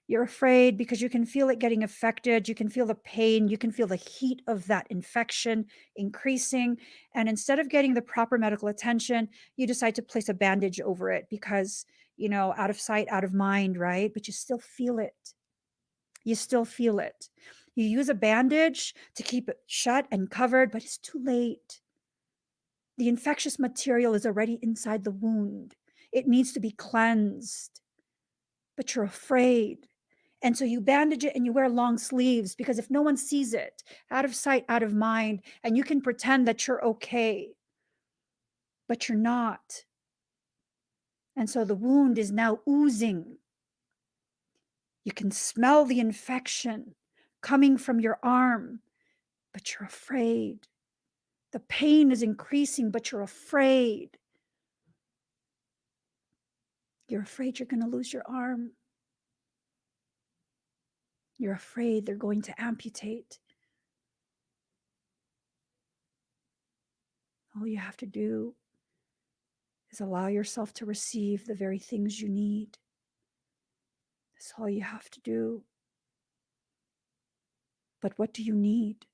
You're afraid because you can feel it getting affected. You can feel the pain. You can feel the heat of that infection increasing. And instead of getting the proper medical attention, you decide to place a bandage over it because, out of sight, out of mind, right? But you still feel it. You still feel it. You use a bandage to keep it shut and covered, but it's too late. The infectious material is already inside the wound. It needs to be cleansed, but you're afraid. And so you bandage it and you wear long sleeves because if no one sees it, out of sight, out of mind, and you can pretend that you're okay, but you're not. And so the wound is now oozing. You can smell the infection coming from your arm, but you're afraid. The pain is increasing, but you're afraid. You're afraid you're going to lose your arm. You're afraid they're going to amputate. All you have to do is allow yourself to receive the very things you need. That's all you have to do. But what do you need?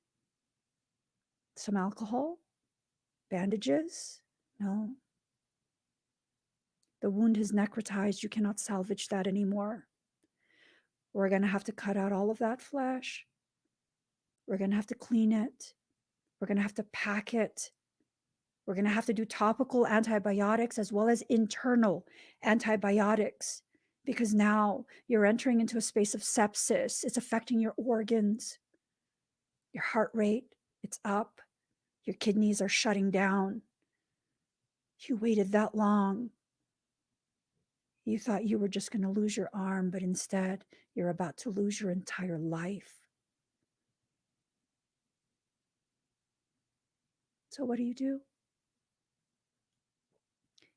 Some alcohol? Bandages? No. The wound has necrotized. You cannot salvage that anymore. We're going to have to cut out all of that flesh. We're going to have to clean it. We're going to have to pack it. We're going to have to do topical antibiotics as well as internal antibiotics because now you're entering into a space of sepsis. It's affecting your organs, your heart rate, it's up, your kidneys are shutting down. You waited that long. You thought you were just going to lose your arm, but instead you're about to lose your entire life. So what do?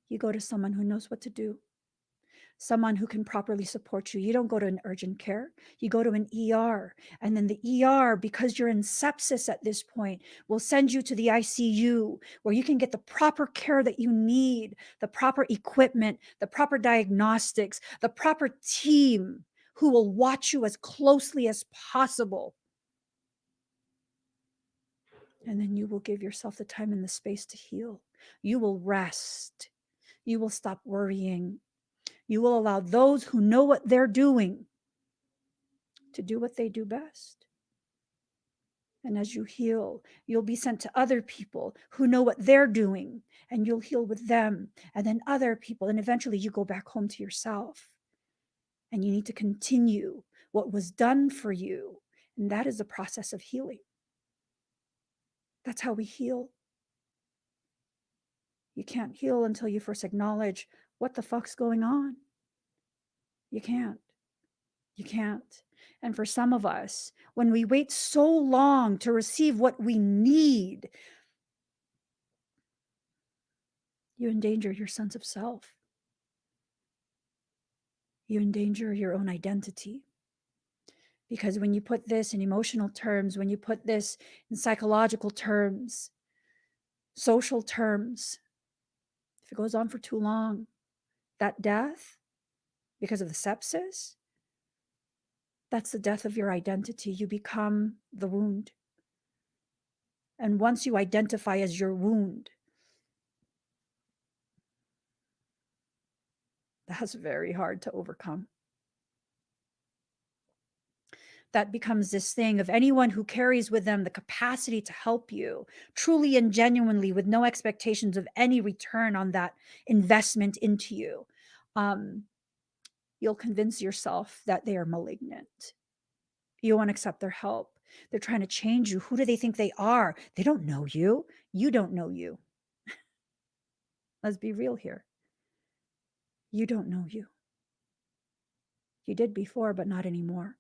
You go to someone who knows what to do, someone who can properly support you. You don't go to an urgent care. You go to an ER. And then the ER, because you're in sepsis at this point, will send you to the ICU where you can get the proper care that you need, the proper equipment, the proper diagnostics, the proper team who will watch you as closely as possible. And then you will give yourself the time and the space to heal. You will rest. You will stop worrying. You will allow those who know what they're doing to do what they do best. And as you heal, you'll be sent to other people who know what they're doing, and you'll heal with them, and then other people. And eventually you go back home to yourself. And you need to continue what was done for you. And that is the process of healing. That's how we heal. You can't heal until you first acknowledge what the fuck's going on. You can't. You can't. And for some of us, when we wait so long to receive what we need, you endanger your sense of self. You endanger your own identity. Because when you put this in emotional terms, when you put this in psychological terms, social terms, if it goes on for too long, that death, because of the sepsis, that's the death of your identity. You become the wound. And once you identify as your wound, that's very hard to overcome. That becomes this thing of anyone who carries with them the capacity to help you truly and genuinely with no expectations of any return on that investment into you. You'll convince yourself that they are malignant. You won't accept their help. They're trying to change you. Who do they think they are? They don't know you. You don't know you. Let's be real here. You don't know you. You did before, but not anymore.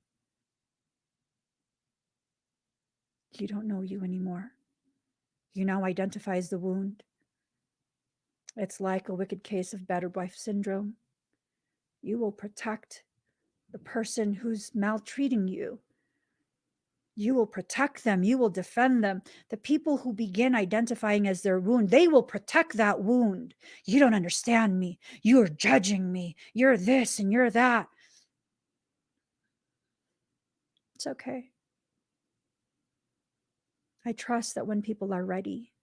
You don't know you anymore. You now identify as the wound. It's like a wicked case of battered wife syndrome. You will protect the person who's maltreating you. You will protect them. You will defend them. The people who begin identifying as their wound, they will protect that wound. You don't understand me. You're judging me. You're this and you're that. It's okay. I trust that when people are ready,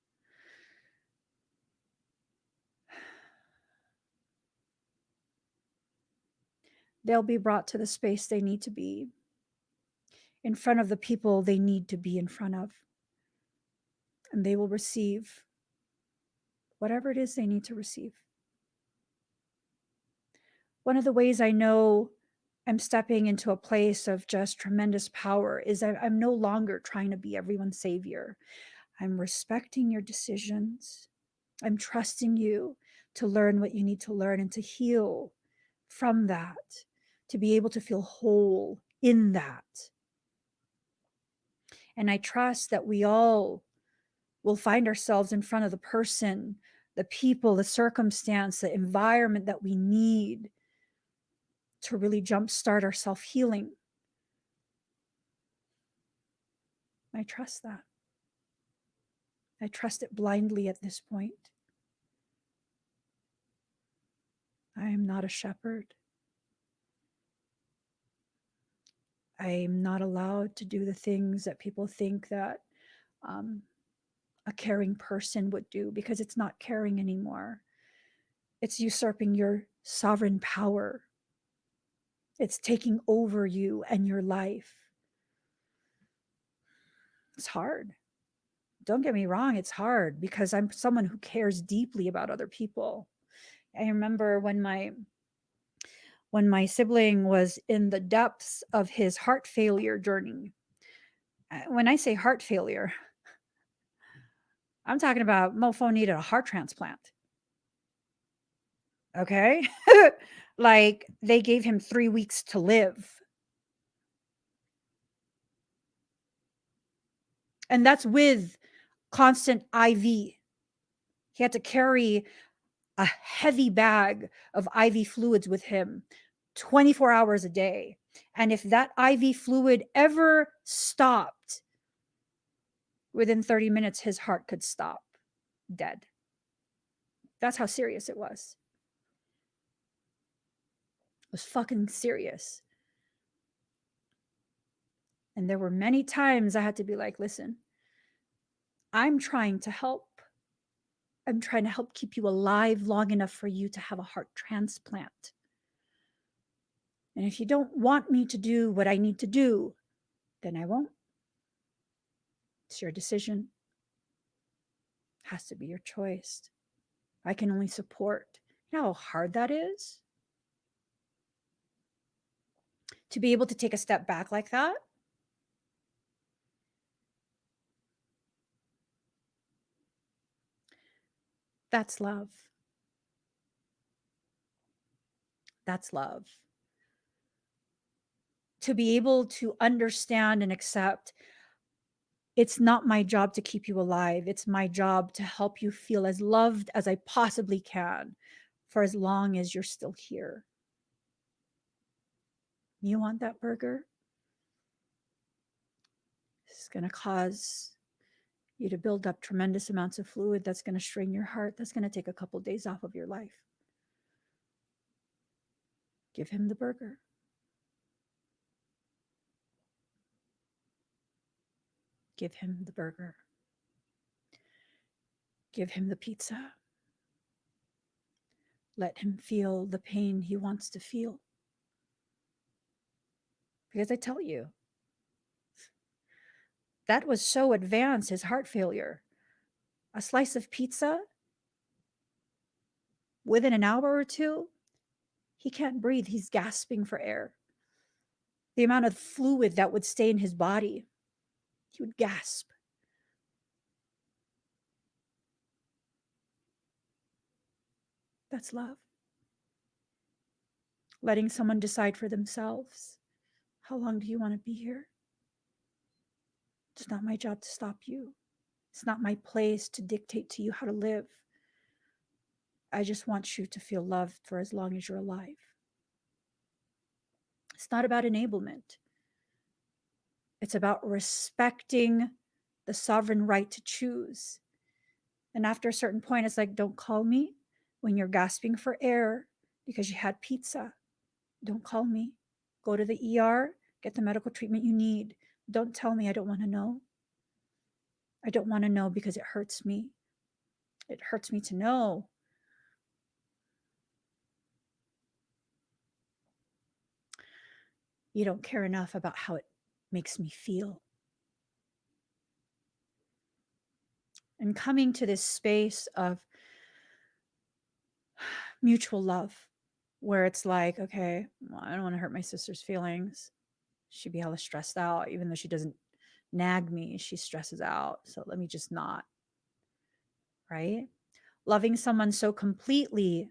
they'll be brought to the space they need to be, in front of the people they need to be in front of. And they will receive whatever it is they need to receive. One of the ways I know I'm stepping into a place of just tremendous power is I'm no longer trying to be everyone's savior. I'm respecting your decisions. I'm trusting you to learn what you need to learn and to heal from that, to be able to feel whole in that. And I trust that we all will find ourselves in front of the person, the people, the circumstance, the environment that we need to really jumpstart our self-healing. I trust that. I trust it blindly at this point. I am not a shepherd. I am not allowed to do the things that people think that a caring person would do, because it's not caring anymore. It's usurping your sovereign power. It's taking over you and your life. It's hard. Don't get me wrong, it's hard because I'm someone who cares deeply about other people. I remember when my sibling was in the depths of his heart failure journey. When I say heart failure, I'm talking about mofo needed a heart transplant. Okay? like they gave him 3 weeks to live. And that's with constant IV. He had to carry a heavy bag of IV fluids with him 24 hours a day. And if that IV fluid ever stopped, within 30 minutes, his heart could stop dead. That's how serious it was. It was fucking serious. And there were many times I had to be like, listen, I'm trying to help. I'm trying to help keep you alive long enough for you to have a heart transplant. And if you don't want me to do what I need to do, then I won't. It's your decision. It has to be your choice. I can only support. You know how hard that is? To be able to take a step back like that? That's love. That's love. To be able to understand and accept, it's not my job to keep you alive. It's my job to help you feel as loved as I possibly can for as long as you're still here. You want that burger? It's going to cause you to build up tremendous amounts of fluid that's going to strain your heart. That's going to take a couple days off of your life. Give him the burger. Give him the burger. Give him the pizza. Let him feel the pain he wants to feel. Because I tell you, that was so advanced, his heart failure. A slice of pizza, within an hour or two, he can't breathe. He's gasping for air. The amount of fluid that would stay in his body, he would gasp. That's love. Letting someone decide for themselves. How long do you want to be here? It's not my job to stop you. It's not my place to dictate to you how to live. I just want you to feel loved for as long as you're alive. It's not about enablement. It's about respecting the sovereign right to choose. And after a certain point, it's like, don't call me when you're gasping for air because you had pizza. Don't call me. Go to the ER, get the medical treatment you need. Don't tell me I don't want to know. I don't want to know because it hurts me. It hurts me to know. You don't care enough about how it makes me feel. And coming to this space of mutual love, where it's like, okay, well, I don't want to hurt my sister's feelings. She'd be hella stressed out, even though she doesn't nag me, she stresses out. So let me just not, right? Loving someone so completely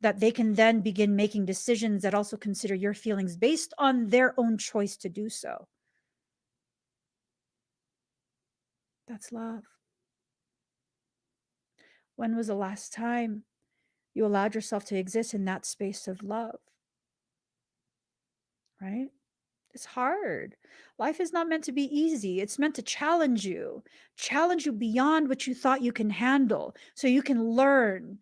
that they can then begin making decisions that also consider your feelings based on their own choice to do so. That's love. When was the last time you allowed yourself to exist in that space of love? Right? It's hard. Life is not meant to be easy. It's meant to challenge you beyond what you thought you can handle, so you can learn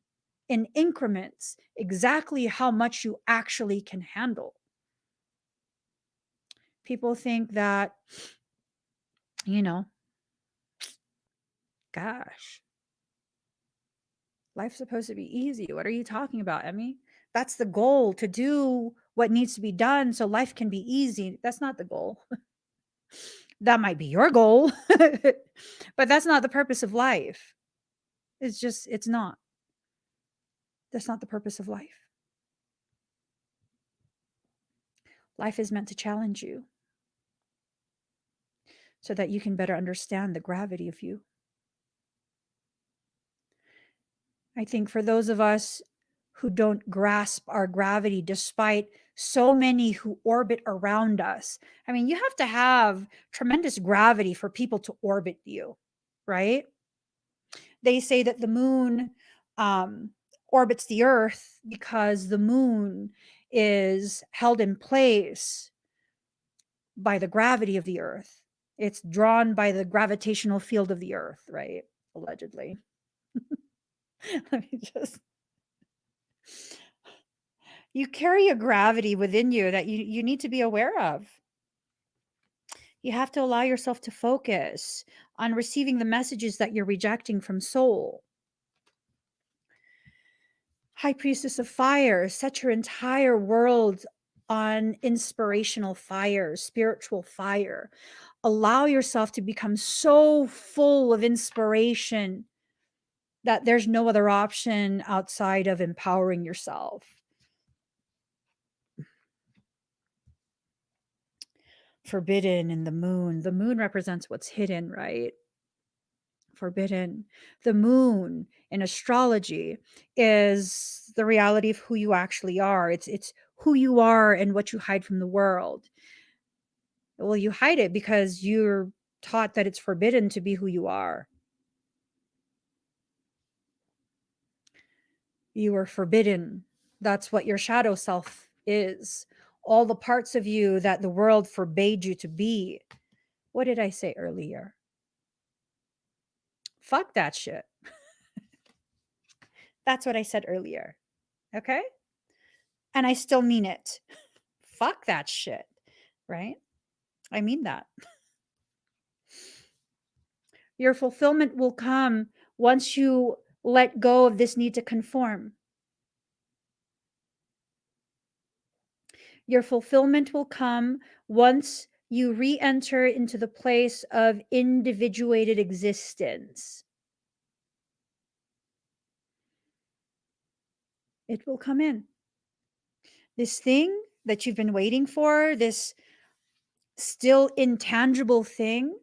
in increments exactly how much you actually can handle. People think that, you know, gosh, life's supposed to be easy. What are you talking about, Emmy? That's the goal, to do what needs to be done so life can be easy. That's not the goal. That might be your goal, but that's not the purpose of life. It's not. That's not the purpose of life. Life is meant to challenge you so that you can better understand the gravity of you. I think for those of us who don't grasp our gravity despite so many who orbit around us. I mean, you have to have tremendous gravity for people to orbit you, right? They say that the moon um, orbits the earth because the moon is held in place by the gravity of the earth. It's drawn by the gravitational field of the earth, right? Allegedly. Let me just. You carry a gravity within you that you need to be aware of. You have to allow yourself to focus on receiving the messages that you're rejecting from soul. High Priestess of Fire, set your entire world on inspirational fire, spiritual fire. Allow yourself to become so full of inspiration that there's no other option outside of empowering yourself. Forbidden in the moon. The moon represents what's hidden, right? Forbidden. The moon in astrology is the reality of who you actually are. It's who you are and what you hide from the world. Well, you hide it because you're taught that it's forbidden to be who you are. You are forbidden. That's what your shadow self is. All the parts of you that the world forbade you to be. What did I say earlier? Fuck that shit. That's what I said earlier. Okay? And I still mean it. Fuck that shit. Right? I mean that. Your fulfillment will come once you let go of this need to conform. Your fulfillment will come once you re enter into the place of individuated existence. It will come in. This thing that you've been waiting for, this still intangible thing,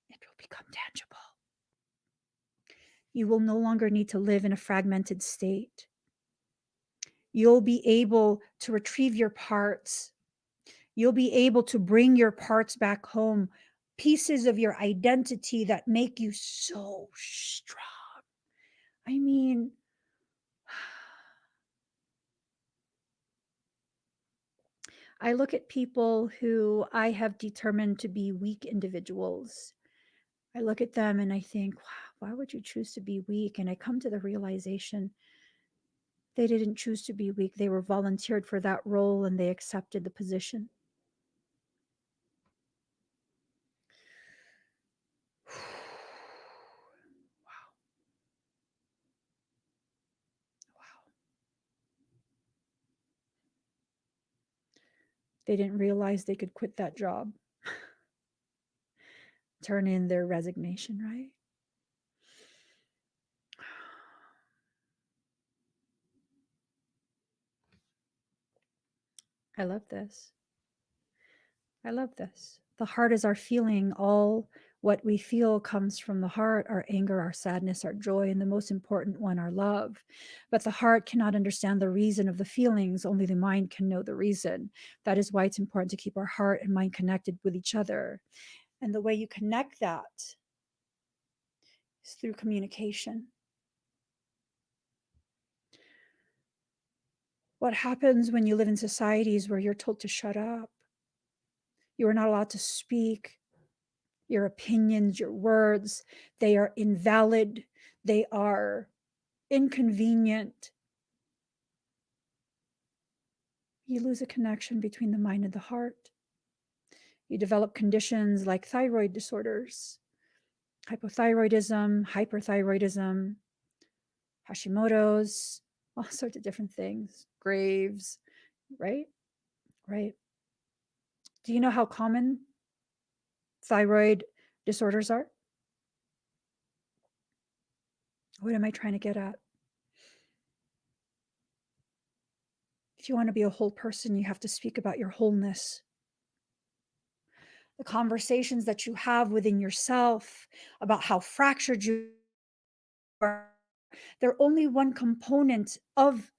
it will become tangible. You will no longer need to live in a fragmented state. You'll be able to retrieve your parts. You'll be able to bring your parts back home, pieces of your identity that make you so strong. I mean, I look at people who I have determined to be weak individuals. I look at them and I think, wow, why would you choose to be weak? And I come to the realization they didn't choose to be weak. They were volunteered for that role and they accepted the position. Wow. Wow. They didn't realize they could quit that job, turn in their resignation, right? I love this. I love this. The heart is our feeling. All what we feel comes from the heart, our anger, our sadness, our joy, and the most important one, our love. But the heart cannot understand the reason of the feelings. Only the mind can know the reason. That is why it's important to keep our heart and mind connected with each other. And the way you connect that is through communication. What happens when you live in societies where you're told to shut up? You are not allowed to speak. Your opinions, your words, they are invalid. They are inconvenient. You lose a connection between the mind and the heart. You develop conditions like thyroid disorders, hypothyroidism, hyperthyroidism, Hashimoto's, all sorts of different things, Graves, right? Right. Do you know how common thyroid disorders are? What am I trying to get at? If you want to be a whole person, you have to speak about your wholeness. The conversations that you have within yourself about how fractured you are They're only one component of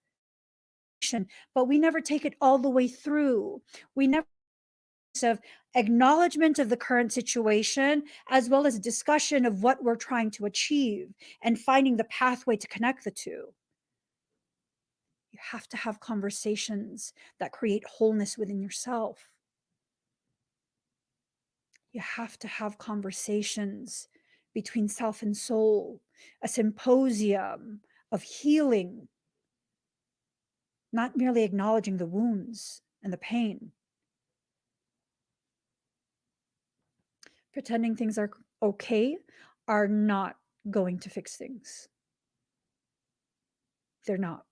action, but we never take it all the way through. We never of acknowledgement of the current situation as well as discussion of what we're trying to achieve and finding the pathway to connect the two. You have to have conversations that create wholeness within yourself. You have to have conversations between self and soul, a symposium of healing, not merely acknowledging the wounds and the pain. Pretending things are okay are not going to fix things. They're not.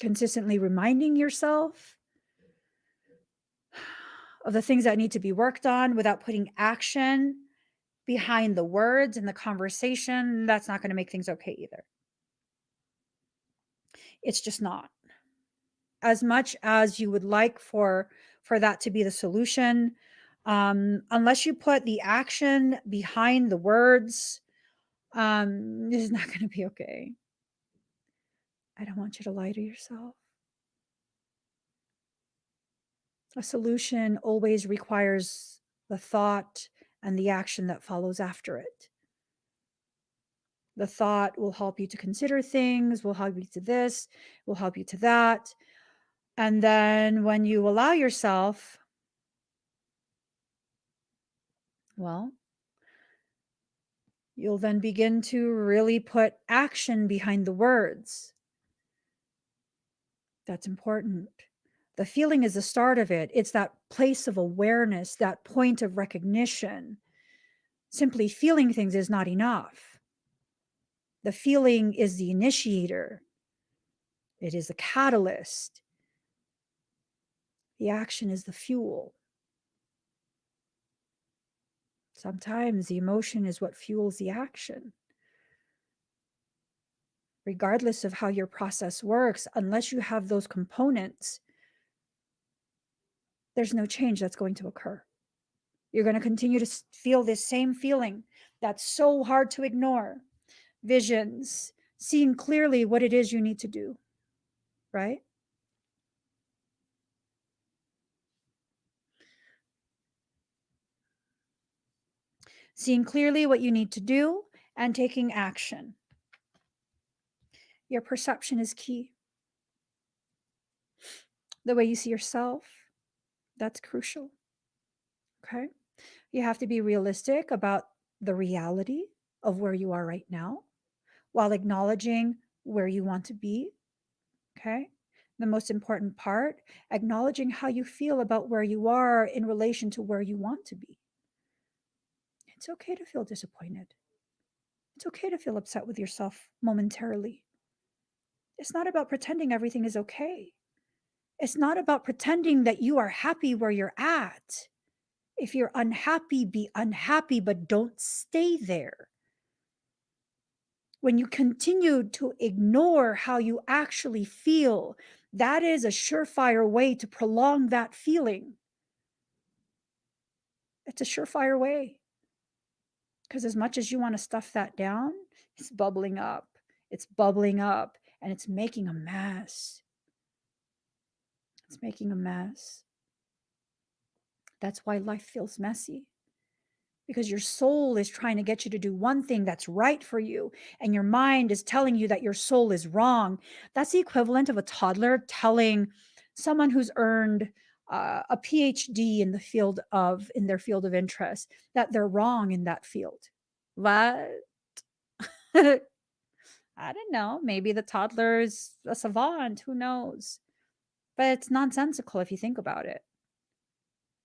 Consistently reminding yourself of the things that need to be worked on without putting action behind the words and the conversation, that's not going to make things okay either. It's just not. As much as you would like for that to be the solution, unless you put the action behind the words, this is not going to be okay. I don't want you to lie to yourself. A solution always requires the thought and the action that follows after it. The thought will help you to consider things, will help you to this, will help you to that. And then when you allow yourself, well, you'll then begin to really put action behind the words. That's important. The feeling is the start of it. It's that place of awareness, that point of recognition. Simply feeling things is not enough. The feeling is the initiator. It is the catalyst. The action is the fuel. Sometimes the emotion is what fuels the action. Regardless of how your process works, unless you have those components, there's no change that's going to occur. You're going to continue to feel this same feeling that's so hard to ignore. Visions, seeing clearly what it is you need to do, right? Seeing clearly what you need to do and taking action. Your perception is key. The way you see yourself, that's crucial. Okay? You have to be realistic about the reality of where you are right now while acknowledging where you want to be. Okay? The most important part, acknowledging how you feel about where you are in relation to where you want to be. It's okay to feel disappointed. It's okay to feel upset with yourself momentarily. It's not about pretending everything is okay. It's not about pretending that you are happy where you're at. If you're unhappy, be unhappy, but don't stay there. When you continue to ignore how you actually feel, that is a surefire way to prolong that feeling. It's a surefire way. Because as much as you want to stuff that down, it's bubbling up. It's bubbling up and it's making a mess. It's making a mess. That's why life feels messy. Because your soul is trying to get you to do one thing that's right for you, and your mind is telling you that your soul is wrong. That's the equivalent of a toddler telling someone who's earned a PhD in their field of interest that they're wrong in that field. What? I don't know. Maybe the toddler is a savant. Who knows? But it's nonsensical if you think about it.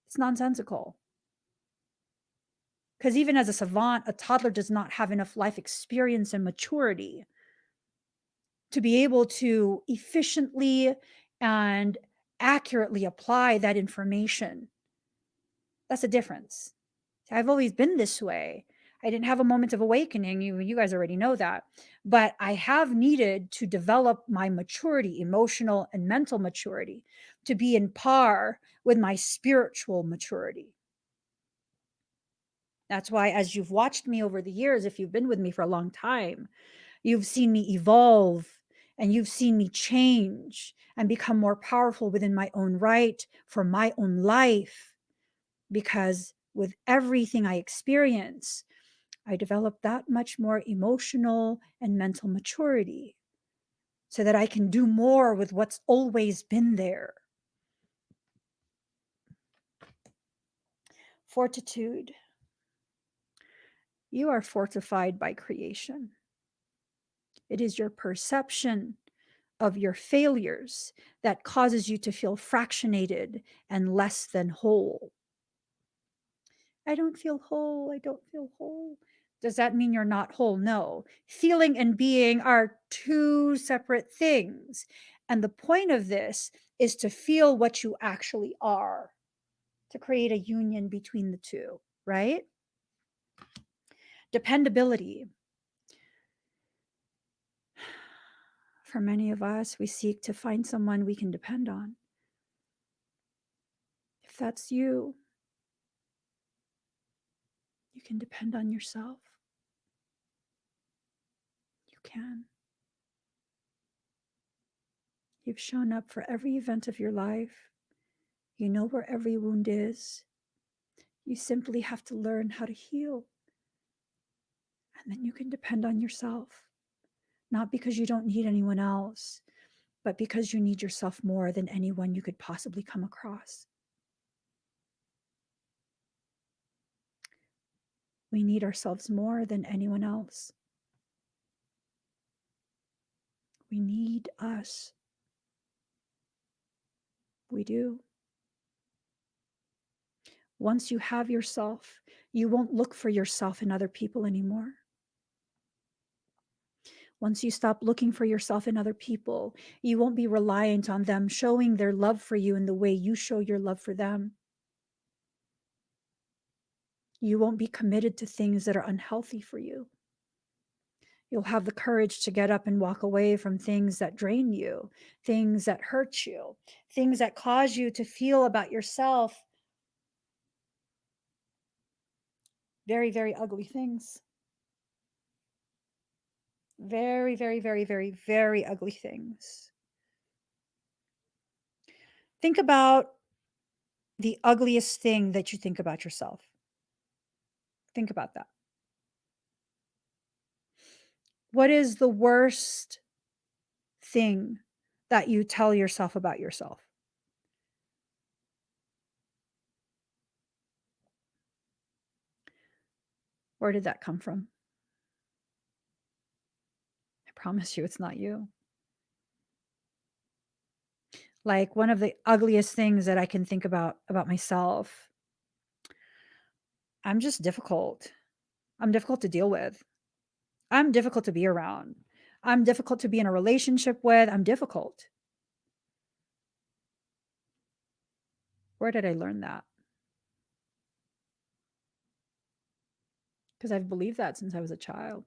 It's nonsensical. Because even as a savant, a toddler does not have enough life experience and maturity to be able to efficiently and accurately apply that information. That's a difference. I've always been this way. I didn't have a moment of awakening. You guys already know that. But I have needed to develop my maturity, emotional and mental maturity, to be in par with my spiritual maturity. That's why, as you've watched me over the years, if you've been with me for a long time, you've seen me evolve and you've seen me change and become more powerful within my own right for my own life. Because with everything I experience, I develop that much more emotional and mental maturity so that I can do more with what's always been there. Fortitude. You are fortified by creation. It is your perception of your failures that causes you to feel fractionated and less than whole. I don't feel whole. I don't feel whole. Does that mean you're not whole? No. Feeling and being are two separate things. And the point of this is to feel what you actually are, to create a union between the two, right? Dependability. For many of us, we seek to find someone we can depend on. If that's you, you can depend on yourself. You can. You've shown up for every event of your life. You know where every wound is. You simply have to learn how to heal. And then you can depend on yourself. Not because you don't need anyone else, but because you need yourself more than anyone you could possibly come across. We need ourselves more than anyone else. We need us. We do. Once you have yourself, you won't look for yourself in other people anymore. Once you stop looking for yourself in other people, you won't be reliant on them showing their love for you in the way you show your love for them. You won't be committed to things that are unhealthy for you. You'll have the courage to get up and walk away from things that drain you, things that hurt you, things that cause you to feel about yourself very, very ugly things. Very, very, very, very, very ugly things. Think about the ugliest thing that you think about yourself. Think about that. What is the worst thing that you tell yourself about yourself? Where did that come from? I promise you it's not you. Like, one of the ugliest things that I can think about myself, I'm just difficult. I'm difficult to deal with. I'm difficult to be around. I'm difficult to be in a relationship with. I'm difficult. Where did I learn that? Because I've believed that since I was a child.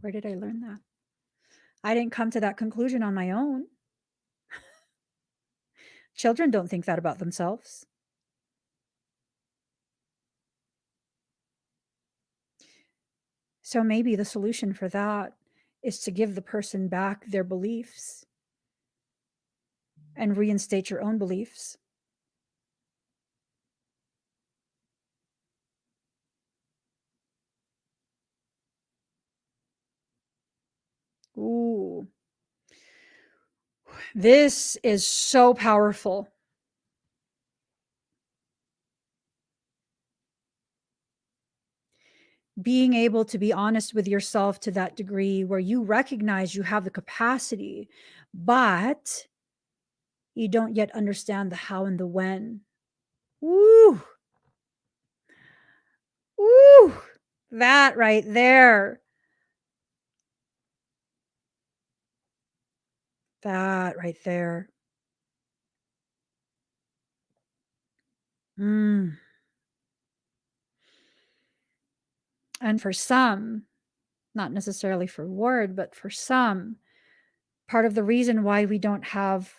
Where did I learn that? I didn't come to that conclusion on my own. Children don't think that about themselves. So maybe the solution for that is to give the person back their beliefs and reinstate your own beliefs. Ooh, this is so powerful. Being able to be honest with yourself to that degree where you recognize you have the capacity, but you don't yet understand the how and the when. Woo! Woo! That right there. That right there. Mm. And for some, not necessarily for word, but for some, part of the reason why we don't have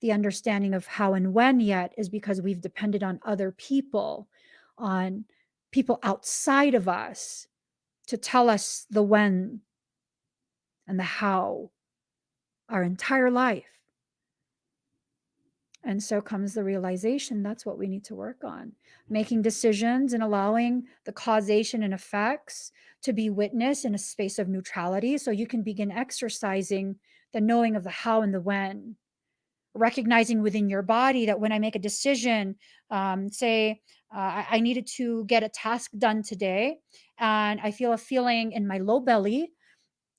the understanding of how and when yet is because we've depended on other people, on people outside of us to tell us the when and the how our entire life. And so comes the realization that's what we need to work on, making decisions and allowing the causation and effects to be witnessed in a space of neutrality so you can begin exercising the knowing of the how and the when, recognizing within your body that when I make a decision, say I needed to get a task done today, and I feel a feeling in my low belly,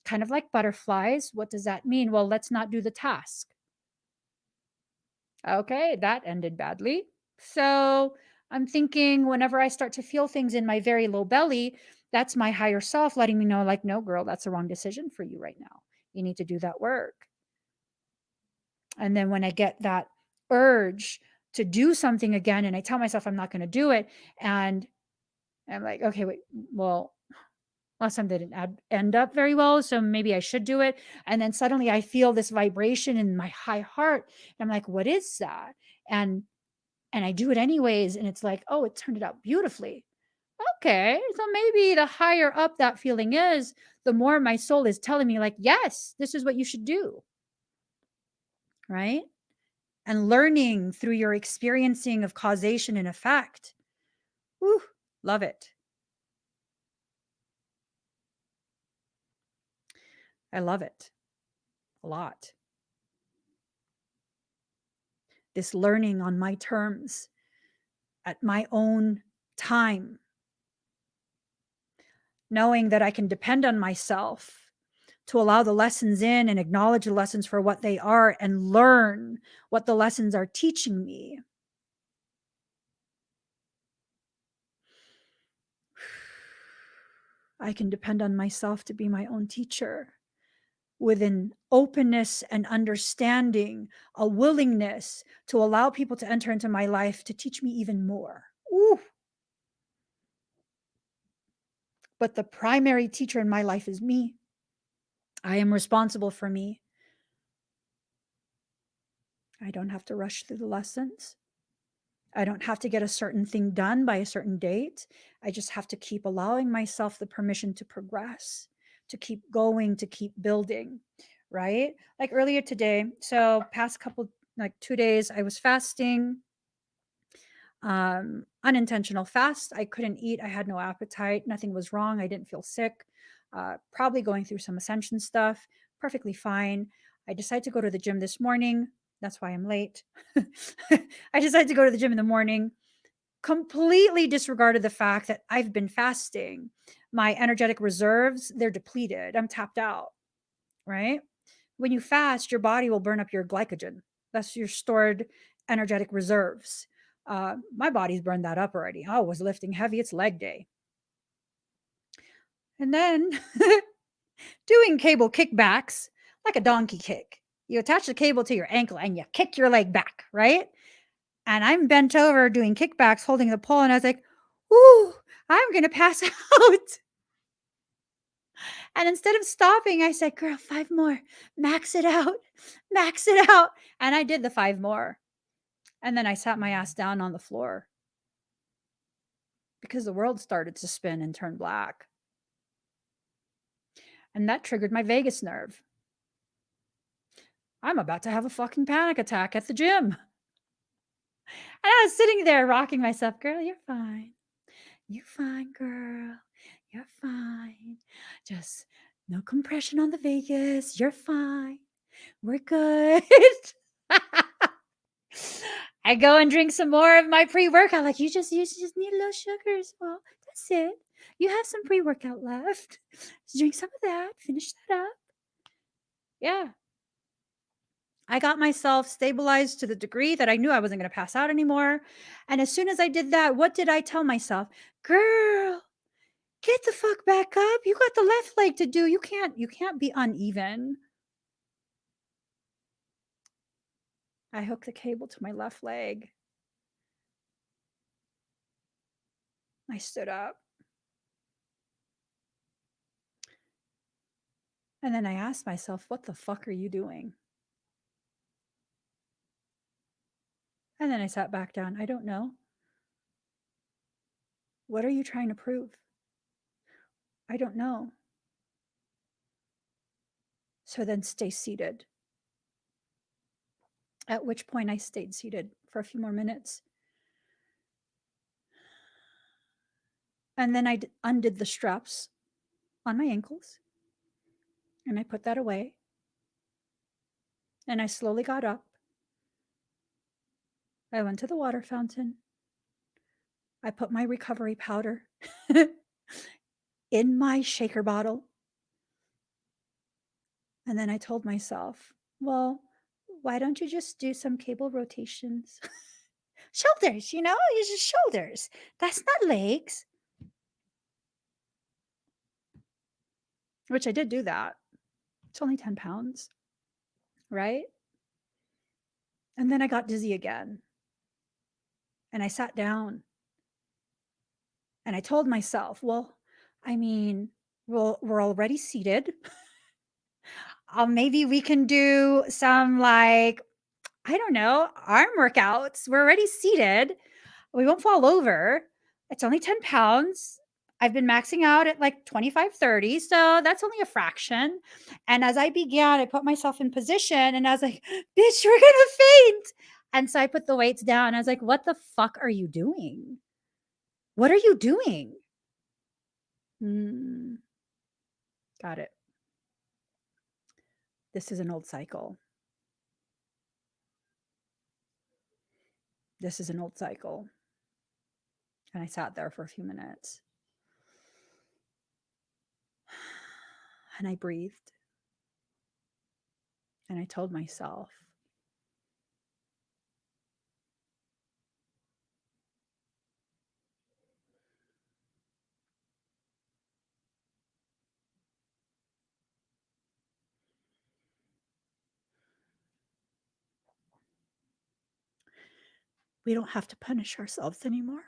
kind of like butterflies. What does that mean? Well, let's not do the task. Okay, that ended badly. So I'm thinking whenever I start to feel things in my very low belly, that's my higher self letting me know, like, no, girl, that's the wrong decision for you right now. You need to do that work. And then when I get that urge to do something again, and I tell myself I'm not going to do it, and I'm like, okay, wait, well, last time they didn't end up very well, so maybe I should do it. And then suddenly I feel this vibration in my high heart. And I'm like, what is that? And I do it anyways, and it's like, oh, it turned it out beautifully. Okay, so maybe the higher up that feeling is, the more my soul is telling me, like, yes, this is what you should do, right? And learning through your experiencing of causation and effect. Whew, love it. I love it a lot. This learning on my terms, at my own time, knowing that I can depend on myself to allow the lessons in and acknowledge the lessons for what they are and learn what the lessons are teaching me. I can depend on myself to be my own teacher with an openness and understanding, a willingness to allow people to enter into my life to teach me even more. Ooh. But the primary teacher in my life is me. I am responsible for me. I don't have to rush through the lessons. I don't have to get a certain thing done by a certain date. I just have to keep allowing myself the permission to progress, to keep going, to keep building, right? Like earlier today, so past couple, like 2 days, I was fasting, unintentional fast. I couldn't eat. I had no appetite. Nothing was wrong. I didn't feel sick. Probably going through some ascension stuff. Perfectly fine. I decided to go to the gym this morning. That's why I'm late. I decided to go to the gym in the morning, completely disregarded the fact that I've been fasting. My energetic reserves, they're depleted. I'm tapped out, right? When you fast, your body will burn up your glycogen. That's your stored energetic reserves. My body's burned that up already. Oh, I was lifting heavy. It's leg day. And then doing cable kickbacks like a donkey kick. You attach the cable to your ankle and you kick your leg back, right? And I'm bent over doing kickbacks, holding the pole. And I was like, ooh, I'm going to pass out. And instead of stopping, I said, girl, 5 more, max it out, max it out. And I did the 5 more. And then I sat my ass down on the floor because the world started to spin and turn black. And that triggered my vagus nerve. I'm about to have a fucking panic attack at the gym. And I was sitting there rocking myself, girl, you're fine. You're fine, girl. You're fine. Just no compression on the vagus. You're fine. We're good. I go and drink some more of my pre-workout. Like, you just need a little sugar. Well, that's it. You have some pre-workout left. Just drink some of that. Finish that up. Yeah. I got myself stabilized to the degree that I knew I wasn't going to pass out anymore. And as soon as I did that, what did I tell myself? Girl, get the fuck back up. You got the left leg to do. You can't be uneven. I hooked the cable to my left leg. I stood up. And then I asked myself, what the fuck are you doing? And then I sat back down. I don't know. What are you trying to prove? I don't know. So then stay seated. At which point I stayed seated for a few more minutes. And then I undid the straps on my ankles. And I put that away. And I slowly got up. I went to the water fountain. I put my recovery powder in my shaker bottle. And then I told myself, well, why don't you just do some cable rotations? Shoulders, use your shoulders. That's not legs. Which I did do that. It's only 10 pounds, right? And then I got dizzy again. And I sat down. And I told myself, well, I mean, we're already seated. Maybe we can do some I don't know, arm workouts. We're already seated. We won't fall over. It's only 10 pounds. I've been maxing out at 25, 30. So that's only a fraction. And as I began, I put myself in position and I was like, bitch, you're going to faint. And so I put the weights down. I was like, what the fuck are you doing? What are you doing? Got it. This is an old cycle. This is an old cycle. And I sat there for a few minutes. And I breathed. And I told myself, we don't have to punish ourselves anymore.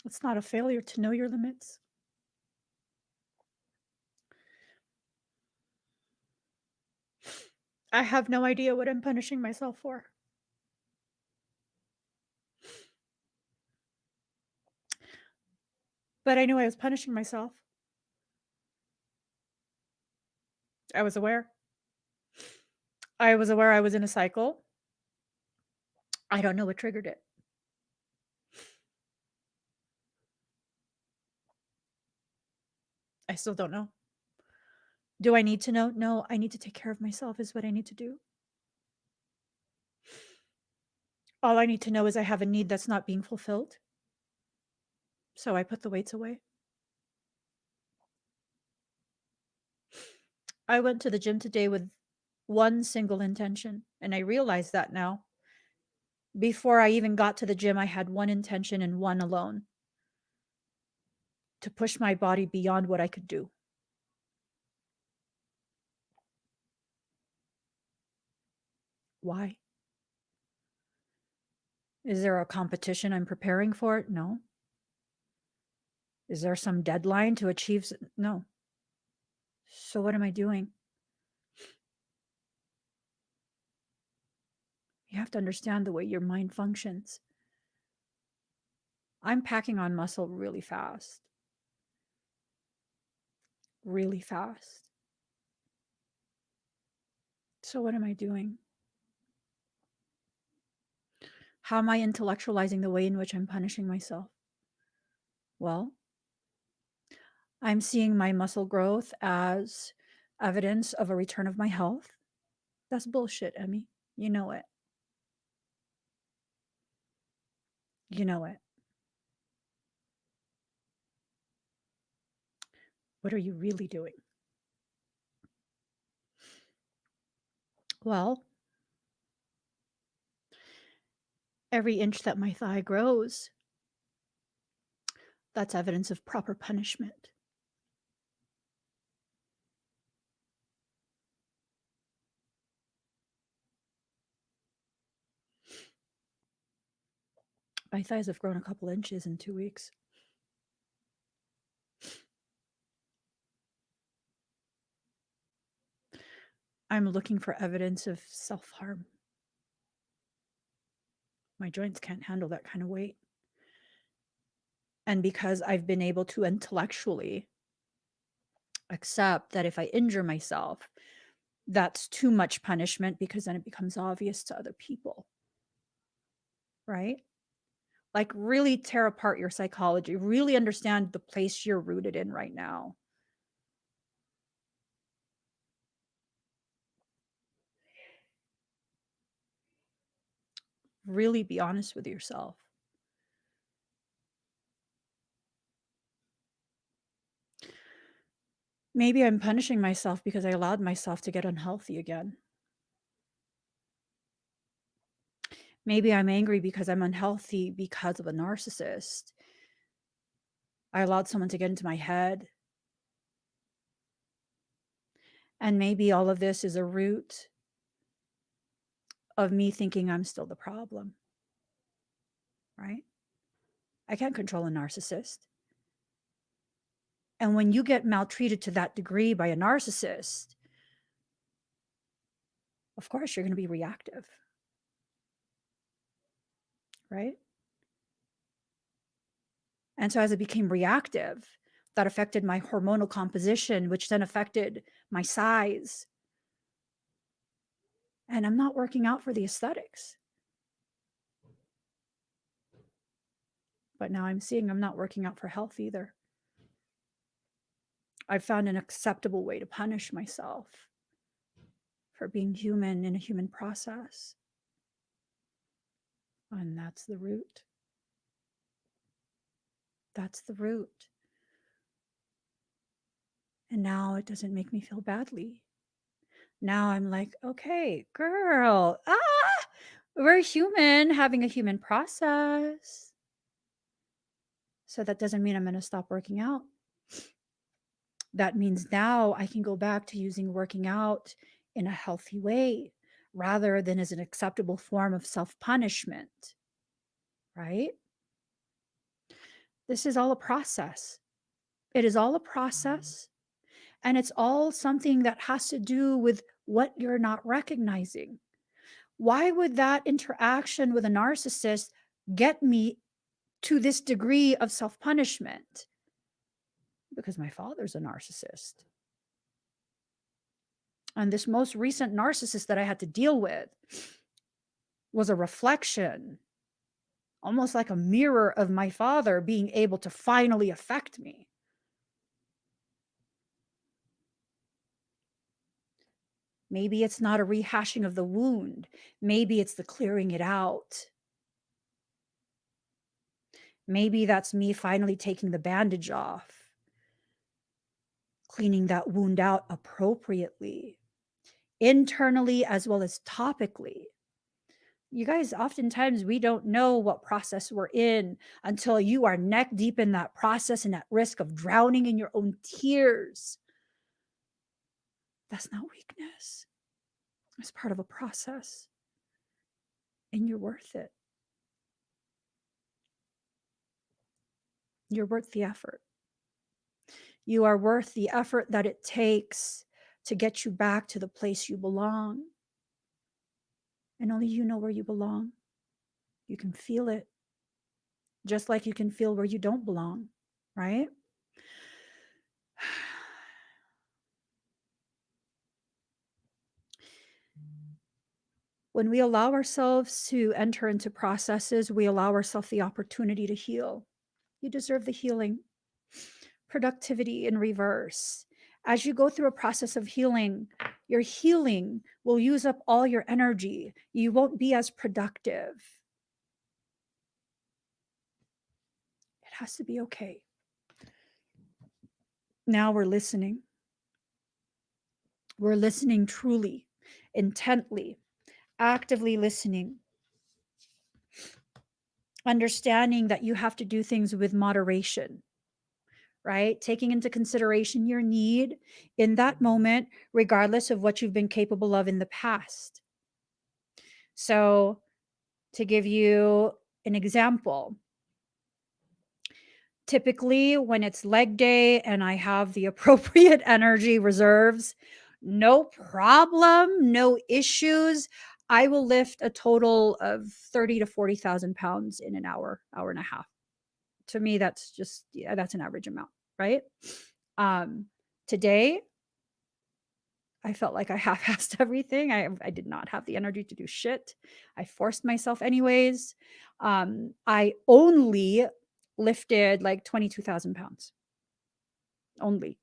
It's not a failure to know your limits. I have no idea what I'm punishing myself for. But I knew I was punishing myself. I was aware. I was aware I was in a cycle. I don't know what triggered it. I still don't know. Do I need to know? No, I need to take care of myself is what I need to do. All I need to know is I have a need that's not being fulfilled. So I put the weights away. I went to the gym today with one single intention, and I realize that now. Before I even got to the gym, I had one intention and one alone: to push my body beyond what I could do. Why? Is there a competition I'm preparing for? No. Is there some deadline to achieve? No. So what am I doing? You have to understand the way your mind functions. I'm packing on muscle really fast. Really fast. So what am I doing? How am I intellectualizing the way in which I'm punishing myself? Well, I'm seeing my muscle growth as evidence of a return of my health. That's bullshit, Emmy. You know it. You know it. What are you really doing? Well, every inch that my thigh grows, that's evidence of proper punishment. My thighs have grown a couple inches in 2 weeks. I'm looking for evidence of self-harm. My joints can't handle that kind of weight. And because I've been able to intellectually accept that if I injure myself, that's too much punishment, because then it becomes obvious to other people, right? Like, really tear apart your psychology, really understand the place you're rooted in right now. Really be honest with yourself. Maybe I'm punishing myself because I allowed myself to get unhealthy again. Maybe I'm angry because I'm unhealthy because of a narcissist. I allowed someone to get into my head. And maybe all of this is a root of me thinking I'm still the problem, right? I can't control a narcissist. And when you get maltreated to that degree by a narcissist, of course you're going to be reactive, right? And so as I became reactive, that affected my hormonal composition, which then affected my size. And I'm not working out for the aesthetics. But now I'm seeing I'm not working out for health either. I've found an acceptable way to punish myself for being human in a human process. And that's the root. That's the root. And now it doesn't make me feel badly. Now I'm like, okay, girl, we're human having a human process. So that doesn't mean I'm going to stop working out. That means now I can go back to using working out in a healthy way rather than as an acceptable form of self-punishment, right? This is all a process. It is all a process, and it's all something that has to do with what you're not recognizing. Why would that interaction with a narcissist get me to this degree of self-punishment? Because my father's a narcissist. And this most recent narcissist that I had to deal with was a reflection, almost like a mirror of my father being able to finally affect me. Maybe it's not a rehashing of the wound. Maybe it's the clearing it out. Maybe that's me finally taking the bandage off, cleaning that wound out appropriately, internally as well as topically. You guys, oftentimes we don't know what process we're in until you are neck deep in that process and at risk of drowning in your own tears. That's not weakness. It's part of a process. And you're worth it. You're worth the effort. You are worth the effort that it takes to get you back to the place you belong. And only you know where you belong. You can feel it, just like you can feel where you don't belong, right? When we allow ourselves to enter into processes, we allow ourselves the opportunity to heal. You deserve the healing. Productivity in reverse. As you go through a process of healing, your healing will use up all your energy. You won't be as productive. It has to be okay. Now we're listening. We're listening truly, intently, actively listening. Understanding that you have to do things with moderation, right? Taking into consideration your need in that moment, regardless of what you've been capable of in the past. So, to give you an example, typically when it's leg day and I have the appropriate energy reserves, No problem, no issues. I will lift a total of 30 to 40,000 pounds in an hour, hour and a half. To me, that's just, yeah, that's an average amount, right? Today, I felt like I half-assed everything. I did not have the energy to do shit. I forced myself anyways. I only lifted like 22,000 pounds. Only.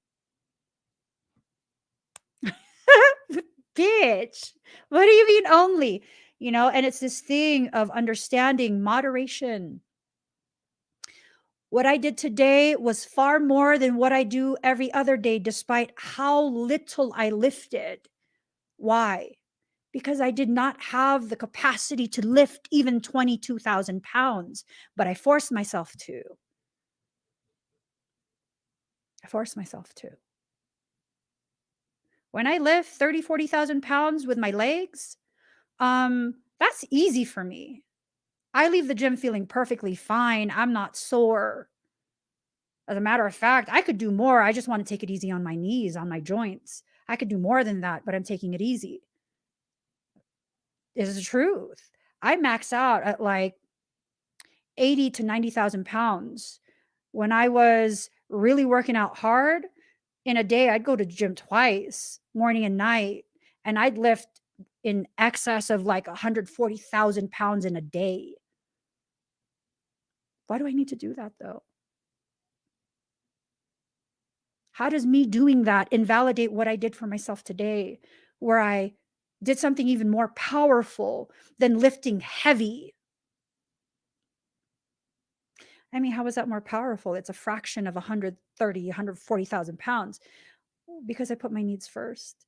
Bitch, what do you mean only? You know, and it's this thing of understanding moderation. What I did today was far more than what I do every other day, despite how little I lifted. Why? Because I did not have the capacity to lift even 22,000 pounds, but I forced myself to. I forced myself to. When I lift 30, 40,000 pounds with my legs, that's easy for me. I leave the gym feeling perfectly fine. I'm not sore. As a matter of fact, I could do more. I just want to take it easy on my knees, on my joints. I could do more than that, but I'm taking it easy. Is the truth. I max out at like 80 to 90,000 pounds. When I was really working out hard, in a day, I'd go to the gym twice, morning and night, and I'd lift in excess of like 140,000 pounds in a day. Why do I need to do that though? How does me doing that invalidate what I did for myself today, where I did something even more powerful than lifting heavy? I mean, how is that more powerful? It's a fraction of 130, 140,000 pounds. Because I put my needs first.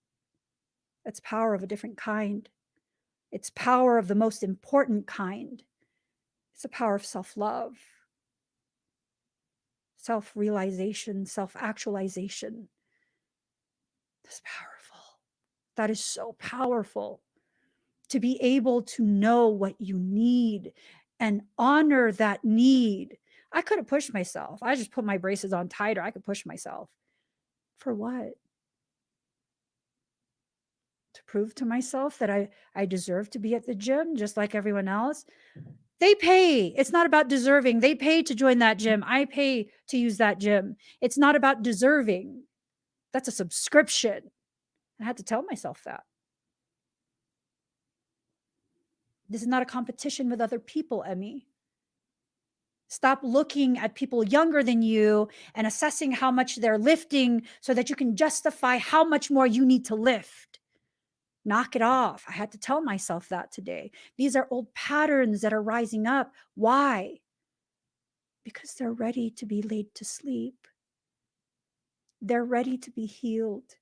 It's power of a different kind. It's power of the most important kind. It's the power of self-love, self-realization, self-actualization. That's powerful. That is so powerful. To be able to know what you need and honor that need. I could have pushed myself. I just put my braces on tighter. I could push myself. For what? To prove to myself that I deserve to be at the gym just like everyone else. They pay. It's not about deserving. They pay to join that gym. I pay to use that gym. It's not about deserving. That's a subscription. I had to tell myself that. This is not a competition with other people, Emmy. Stop looking at people younger than you and assessing how much they're lifting so that you can justify how much more you need to lift. Knock it off. I had to tell myself that today. These are old patterns that are rising up. Why? Because they're ready to be laid to sleep. They're ready to be healed.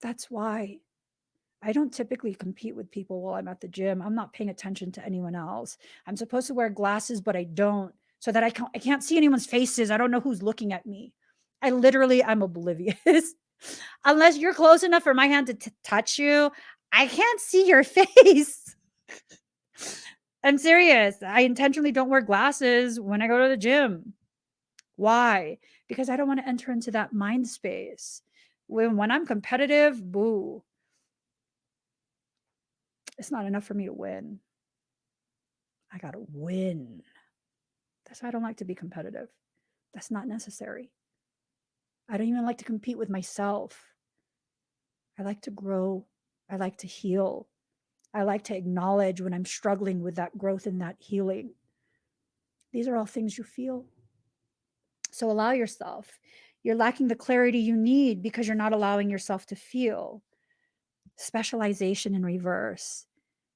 That's why. I don't typically compete with people while I'm at the gym. I'm not paying attention to anyone else. I'm supposed to wear glasses, but I don't, so that I can't see anyone's faces. I don't know who's looking at me. I'm oblivious. Unless you're close enough for my hand to touch you, I can't see your face. I'm serious. I intentionally don't wear glasses when I go to the gym. Why? Because I don't want to enter into that mind space. When I'm competitive, boo. It's not enough for me to win. I got to win. That's why I don't like to be competitive. That's not necessary. I don't even like to compete with myself. I like to grow. I like to heal. I like to acknowledge when I'm struggling with that growth and that healing. These are all things you feel. So allow yourself. You're lacking the clarity you need because you're not allowing yourself to feel. Specialization in reverse.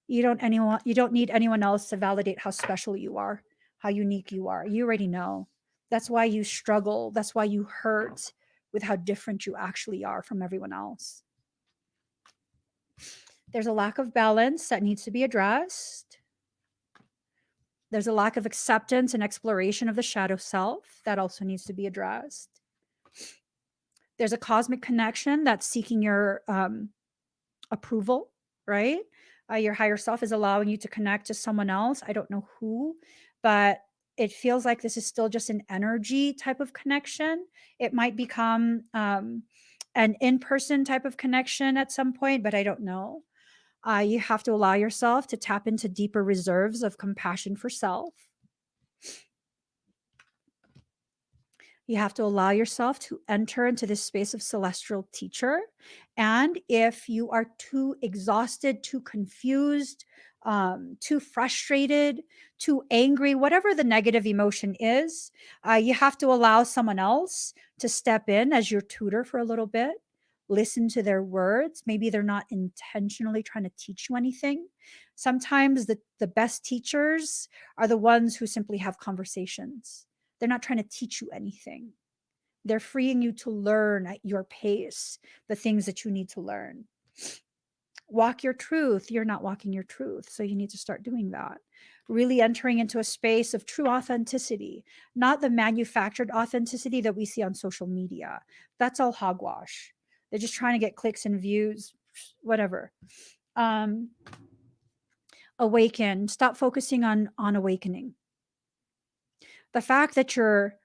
You don't need anyone else to validate how special you are, how unique you are. You already know. That's why you struggle. That's why you hurt with how different you actually are from everyone else. There's a lack of balance that needs to be addressed. There's a lack of acceptance and exploration of the shadow self that also needs to be addressed. There's a cosmic connection that's seeking your approval, right? Your higher self is allowing you to connect to someone else. I don't know who, but it feels like this is still just an energy type of connection. It might become an in-person type of connection at some point, but I don't know. You have to allow yourself to tap into deeper reserves of compassion for self. You have to allow yourself to enter into this space of celestial teacher. And if you are too exhausted, too confused, too frustrated, too angry, whatever the negative emotion is, you have to allow someone else to step in as your tutor for a little bit. Listen to their words. Maybe they're not intentionally trying to teach you anything. Sometimes the best teachers are the ones who simply have conversations. They're not trying to teach you anything. They're freeing you to learn at your pace the things that you need to learn. Walk your truth. You're not walking your truth. So you need to start doing that. Really entering into a space of true authenticity, not the manufactured authenticity that we see on social media. That's all hogwash. They're just trying to get clicks and views, whatever. Awaken. Stop focusing on awakening. The fact that you're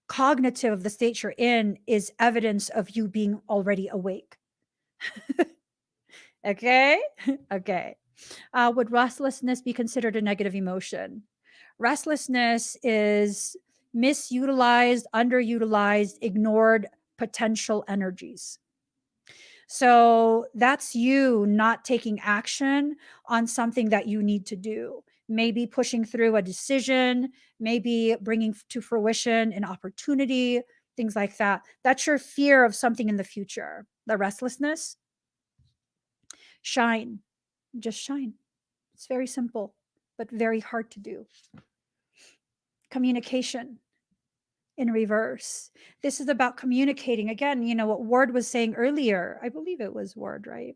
cognitive of the state you're in is evidence of you being already awake. Okay? Okay. Would restlessness be considered a negative emotion? Restlessness is misutilized, underutilized, ignored potential energies. So that's you not taking action on something that you need to do. Maybe pushing through a decision, maybe bringing to fruition an opportunity, things like that. That's your fear of something in the future. The restlessness, shine, just shine. It's very simple, but very hard to do. Communication in reverse. This is about communicating. Again, you know what Ward was saying earlier. I believe it was Ward, right?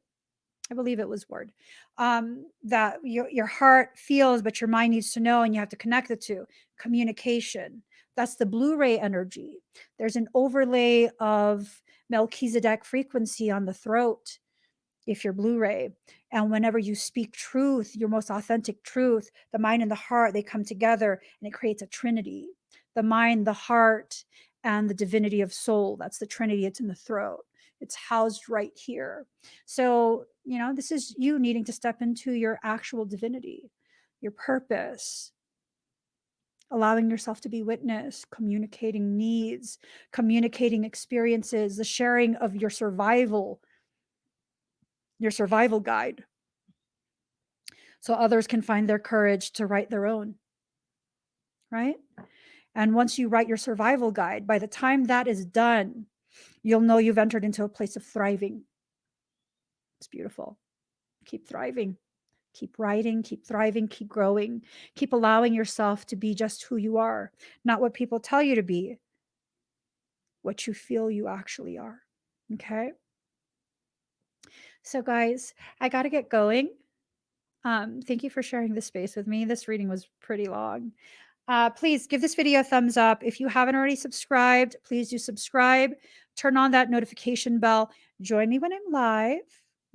I believe it was Word, that your heart feels, but your mind needs to know, and you have to connect the two. Communication. That's the Blu-ray energy. There's an overlay of Melchizedek frequency on the throat if you're Blu-ray. And whenever you speak truth, your most authentic truth, the mind and the heart, they come together and it creates a trinity. The mind, the heart, and the divinity of soul. That's the trinity. It's in the throat. It's housed right here. So, you know, this is you needing to step into your actual divinity, your purpose, allowing yourself to be witnessed, communicating needs, communicating experiences, the sharing of your survival guide, so others can find their courage to write their own, right? And once you write your survival guide, by the time that is done, you'll know you've entered into a place of thriving. It's beautiful. Keep thriving. Keep writing, keep thriving, keep growing. Keep allowing yourself to be just who you are, not what people tell you to be, what you feel you actually are. Okay? So, guys, I got to get going. Thank you for sharing this space with me. This reading was pretty long. Please give this video a thumbs up. If you haven't already subscribed, please do subscribe. Turn on that notification bell. Join me when I'm live.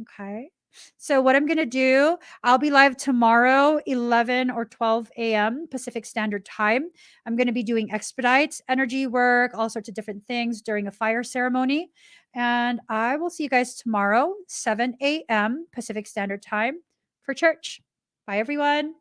Okay. So what I'm going to do, I'll be live tomorrow, 11 or 12 a.m. Pacific Standard Time. I'm going to be doing expedites, energy work, all sorts of different things during a fire ceremony. And I will see you guys tomorrow, 7 a.m. Pacific Standard Time for church. Bye, everyone.